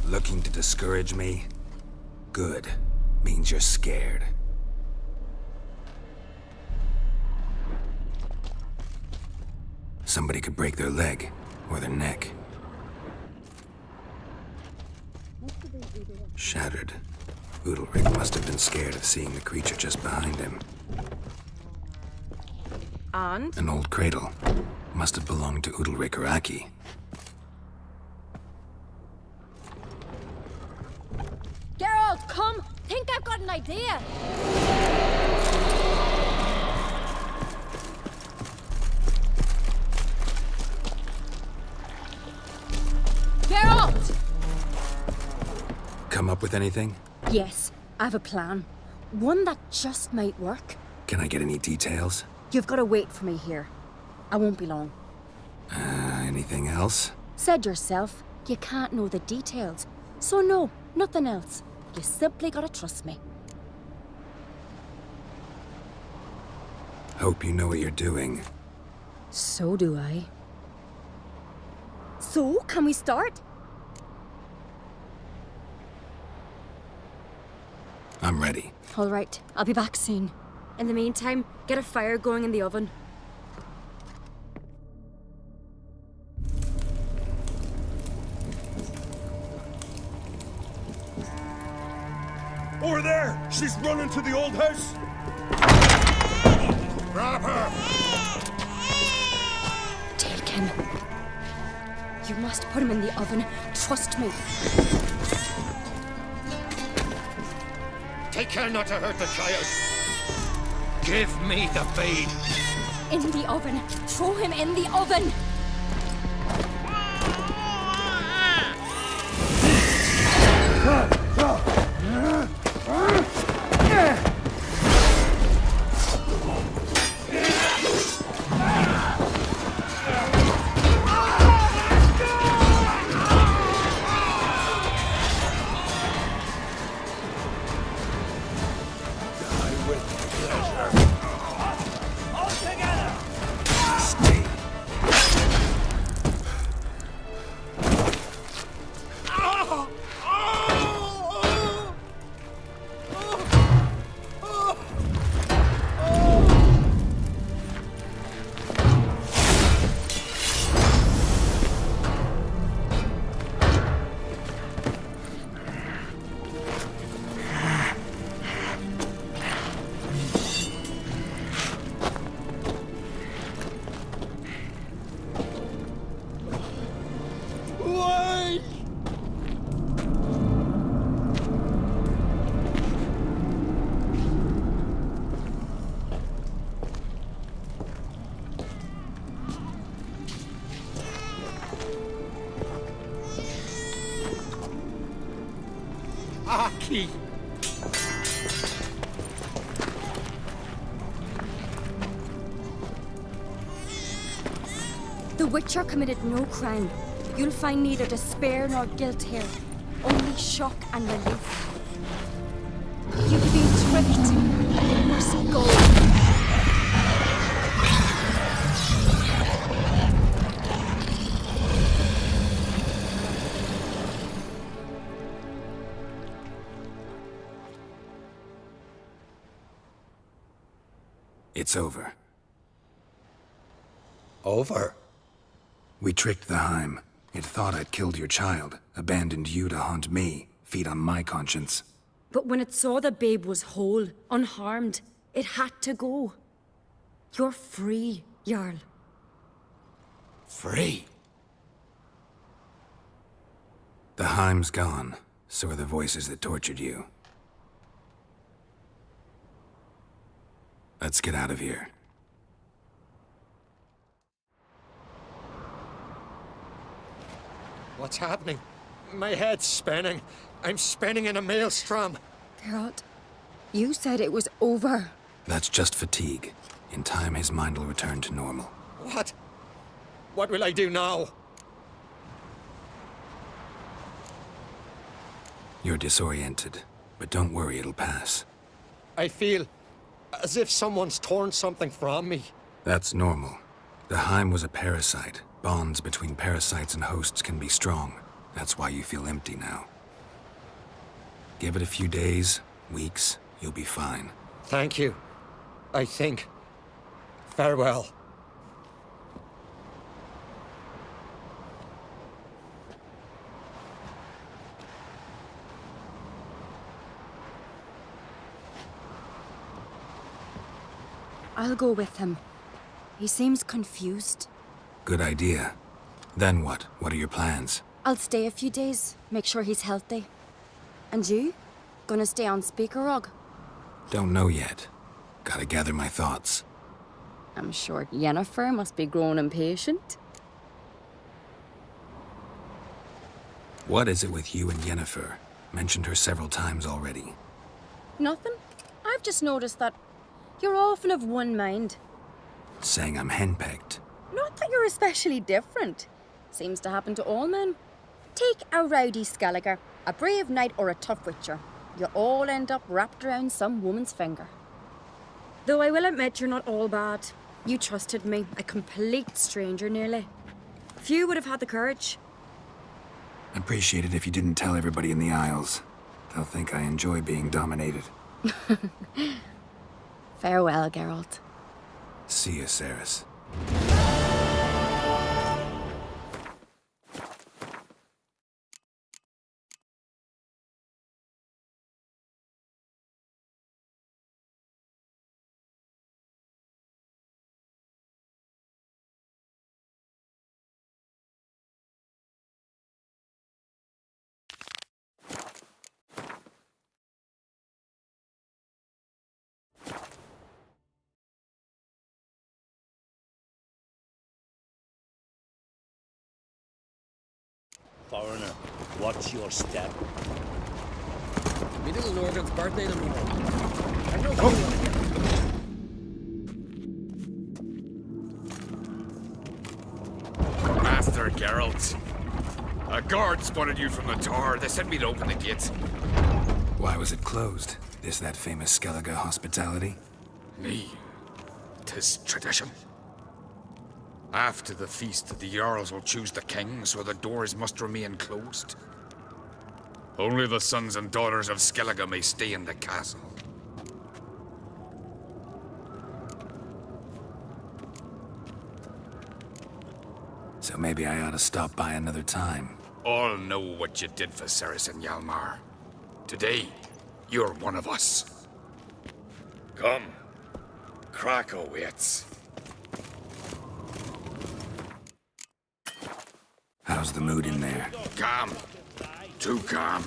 Looking to discourage me? Good. Means you're scared. Somebody could break their leg, or their neck. Shattered. Udalric must have been scared of seeing the creature just behind him. And? An old cradle. Must have belonged to Udalric or Aki. Geralt, come! Think I've got an idea! Geralt! Come up with anything? Yes, I have a plan. One that just might work. Can I get any details? You've got to wait for me here. I won't be long. Anything else? Said yourself, you can't know the details. So no, nothing else. You simply gotta trust me. Hope you know what you're doing. So do I. So, can we start? I'm ready. All right, I'll be back soon. In the meantime, get a fire going in the oven. Over there! She's running to the old house! Grab her! Take him. You must put him in the oven. Trust me. Take care not to hurt the child. Give me the babe. In the oven. Throw him in the oven. Aki! The Witcher committed no crime. You'll find neither despair nor guilt here. Only shock and relief. You've been tricked. You must go. It's over. Over? We tricked the Heim. It thought I'd killed your child, abandoned you to haunt me, feed on my conscience. But when it saw the babe was whole, unharmed, it had to go. You're free, Jarl. Free? The Heim's gone. So are the voices that tortured you. Let's get out of here. What's happening? My head's spinning. I'm spinning in a maelstrom. Geralt, you said it was over. That's just fatigue. In time, his mind will return to normal. What? What will I do now? You're disoriented, but don't worry, it'll pass. I feel as if someone's torn something from me. That's normal. The Heim was a parasite. Bonds between parasites and hosts can be strong. That's why you feel empty now. Give it a few days, weeks, you'll be fine. Thank you. I think. Farewell. I'll go with him. He seems confused. Good idea. Then what? What are your plans? I'll stay a few days, make sure he's healthy. And you? Gonna stay on Speaker Rog? Don't know yet. Gotta gather my thoughts. I'm sure Yennefer must be growing impatient. What is it with you and Yennefer? Mentioned her several times already. Nothing. I've just noticed that you're often of one mind. Saying I'm henpecked. Not that you're especially different. Seems to happen to all men. Take a rowdy Skelliger, a brave knight or a tough witcher. You all end up wrapped around some woman's finger. Though I will admit you're not all bad. You trusted me, a complete stranger nearly. Few would have had the courage. I'd appreciate it if you didn't tell everybody in the Isles. They'll think I enjoy being dominated. Farewell, Geralt. See you, Cerys. Foreigner, what's your step? Me little Lorgan's birthday tomorrow. I've no Oh. Master Geralt. A guard spotted you from the tower. They sent me to open the gates. Why was it closed? Is that famous Skellige hospitality? Me. 'Tis tradition. After the feast, the Jarls will choose the king, so the doors must remain closed. Only the sons and daughters of Skellige may stay in the castle. So maybe I ought to stop by another time. All know what you did for Cerys and Hjalmar. Today, you're one of us. Come. Krakow waits. How's the mood in there? Calm. Too calm.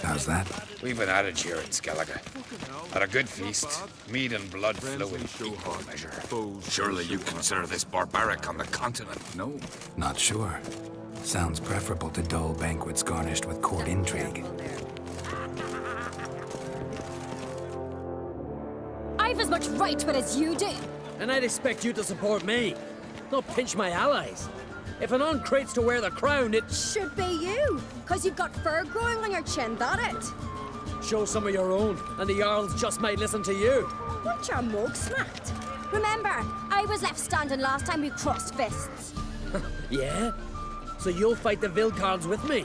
How's that? We've been at it here in Skellige. Had a good feast. Meat and blood flow in equal measure. Surely you consider this barbaric on the continent, no? Not sure. Sounds preferable to dull banquets garnished with court intrigue. I've as much right to it as you do. And I'd expect you to support me. Not pinch my allies. If an uncrate's to wear the crown, it should be you, because you've got fur growing on your chin, that it? Show some of your own, and the Jarls just might listen to you. Want your mug smacked? Remember, I was left standing last time we crossed fists. Yeah? So you'll fight the Vilcards with me?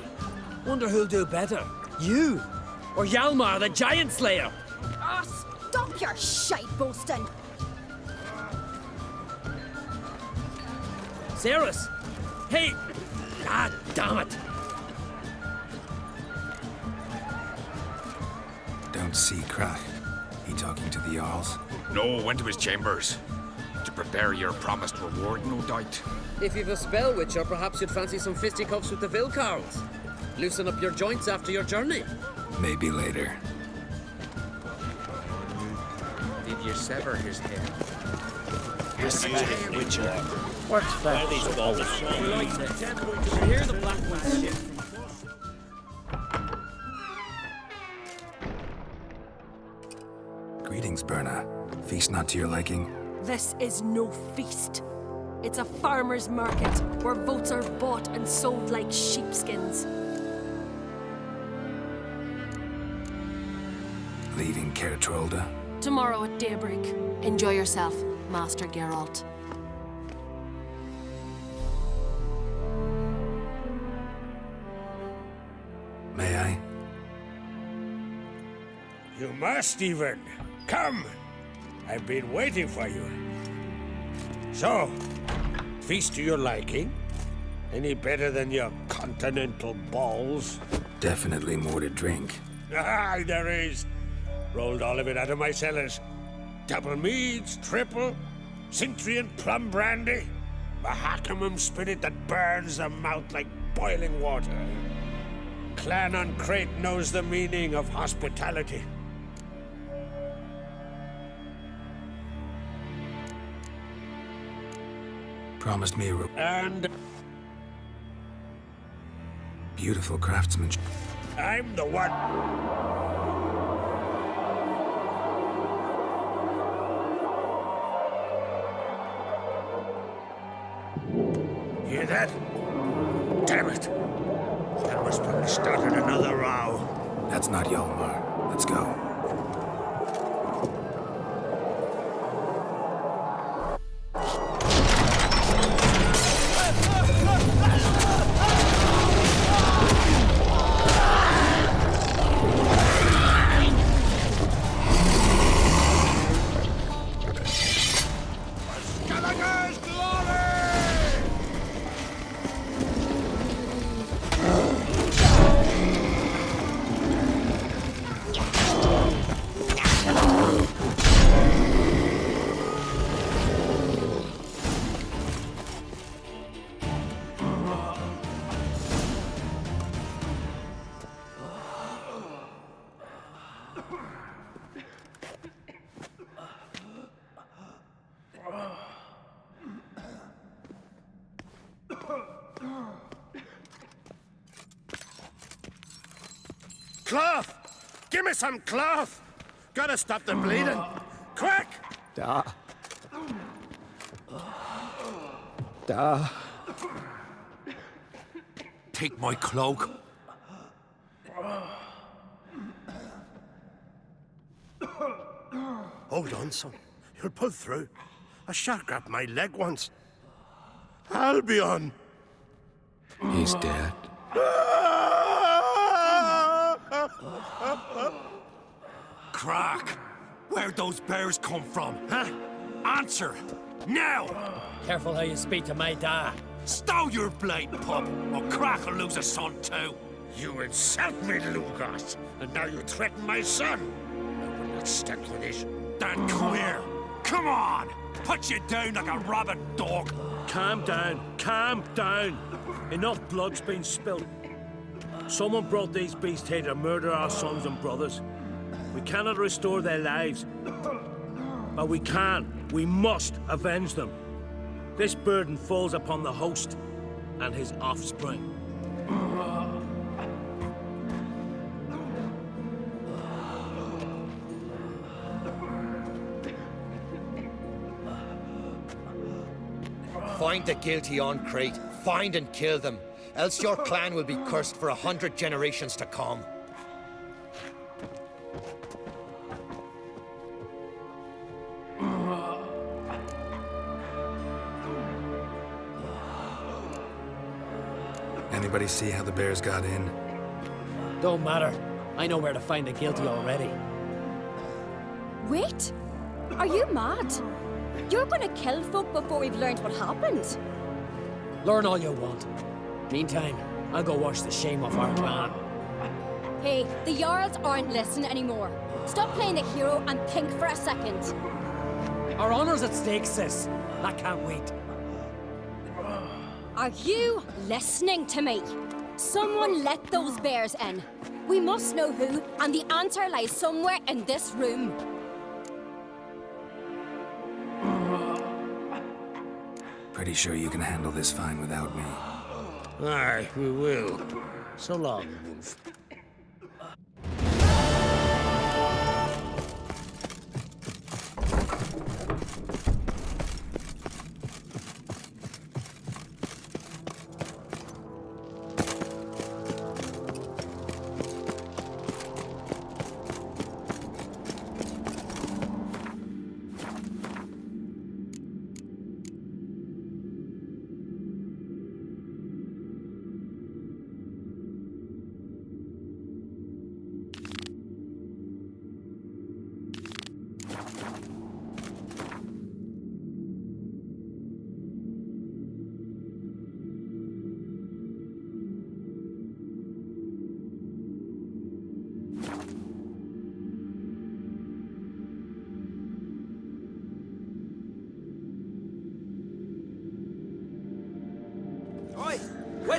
Wonder who'll do better, you or Hjalmar the Giant Slayer? Oh, stop your shite boasting. Cerys! Hey! Ah, damn it! Don't see Krak. He talking to the Jarls? No, went to his chambers. To prepare your promised reward, no doubt. If you've a spell witcher, perhaps you'd fancy some fisticuffs with the Vilcards. Loosen up your joints after your journey. Maybe later. Did you sever his head? This is Witcher. What's that? These balls of Hear the black ones shit. Greetings, Berna. Feast not to your liking? This is no feast. It's a farmer's market where votes are bought and sold like sheepskins. Leaving Caer Trolda? Tomorrow at daybreak. Enjoy yourself, Master Geralt. May I? You must, Stephen. Come! I've been waiting for you. So, feast to your liking? Any better than your continental balls? Definitely more to drink. Ah, there is. Rolled all of it out of my cellars. Double meads, triple, Cintrian plum brandy, Mahakimum spirit that burns the mouth like boiling water. Clan on Crate knows the meaning of hospitality. Promised me a And beautiful craftsmanship. I'm the one. Hear that? Damn it! That must have started another row. That's not Yalmar. Let's go. Cloth! Give me some cloth! Gotta stop the bleeding. Quick! Da. Da. Take my cloak. Hold on, son. You'll pull through. A shark grabbed my leg once. Albion! He's dead. Crack! Where'd those bears come from, huh? Answer! Now! Careful how you speak to my dad. Stow your blade, pup, or Crack will lose a son too. You insult me, Lugos, and now you threaten my son. I will not stand for this. Dan Queer, come on! Put you down like a rabid dog. Calm down. Calm down. Enough blood's been spilled. Someone brought these beasts here to murder our sons and brothers. We cannot restore their lives. But we can. We must avenge them. This burden falls upon the host and his offspring. Find the guilty on Crate. Find and kill them. Else your clan will be cursed for 100 generations to come. Anybody see how the bears got in? Don't matter. I know where to find the guilty already. Wait! Are you mad? You're gonna kill folk before we've learned what happened. Learn all you want. Meantime, I'll go wash the shame off our clan. Hey, the Jarls aren't listening anymore. Stop playing the hero and think for a second. Our honor's at stake, sis. That can't wait. Are you listening to me? Someone let those bears in. We must know who, and the answer lies somewhere in this room. Pretty sure you can handle this fine without me. Aye, we will. So long, Wolf.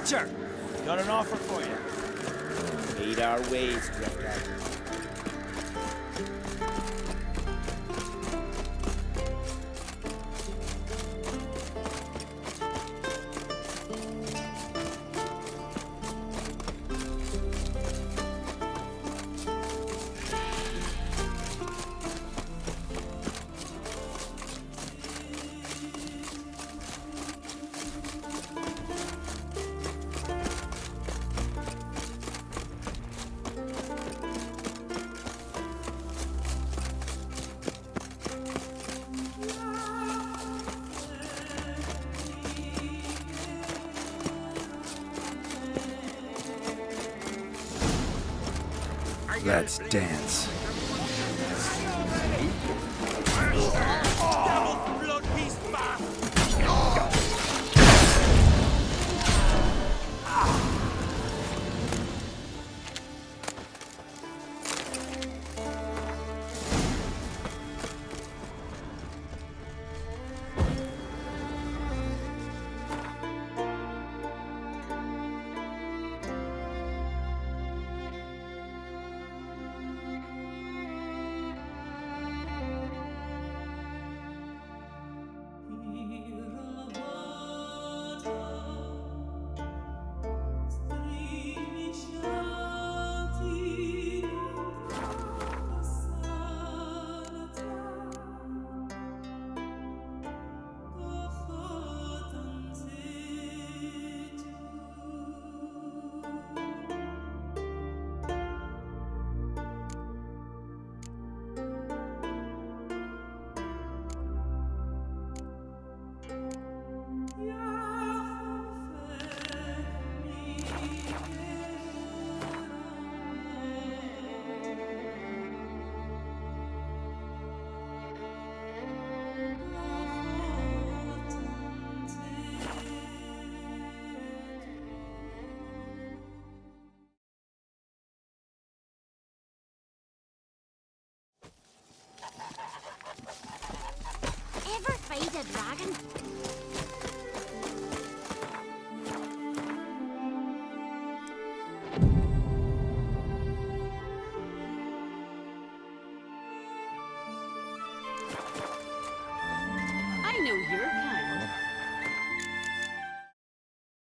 Witcher! Got an offer for you. Lead our ways, Driftguard. Let's dance. Ever fight a dragon? I know your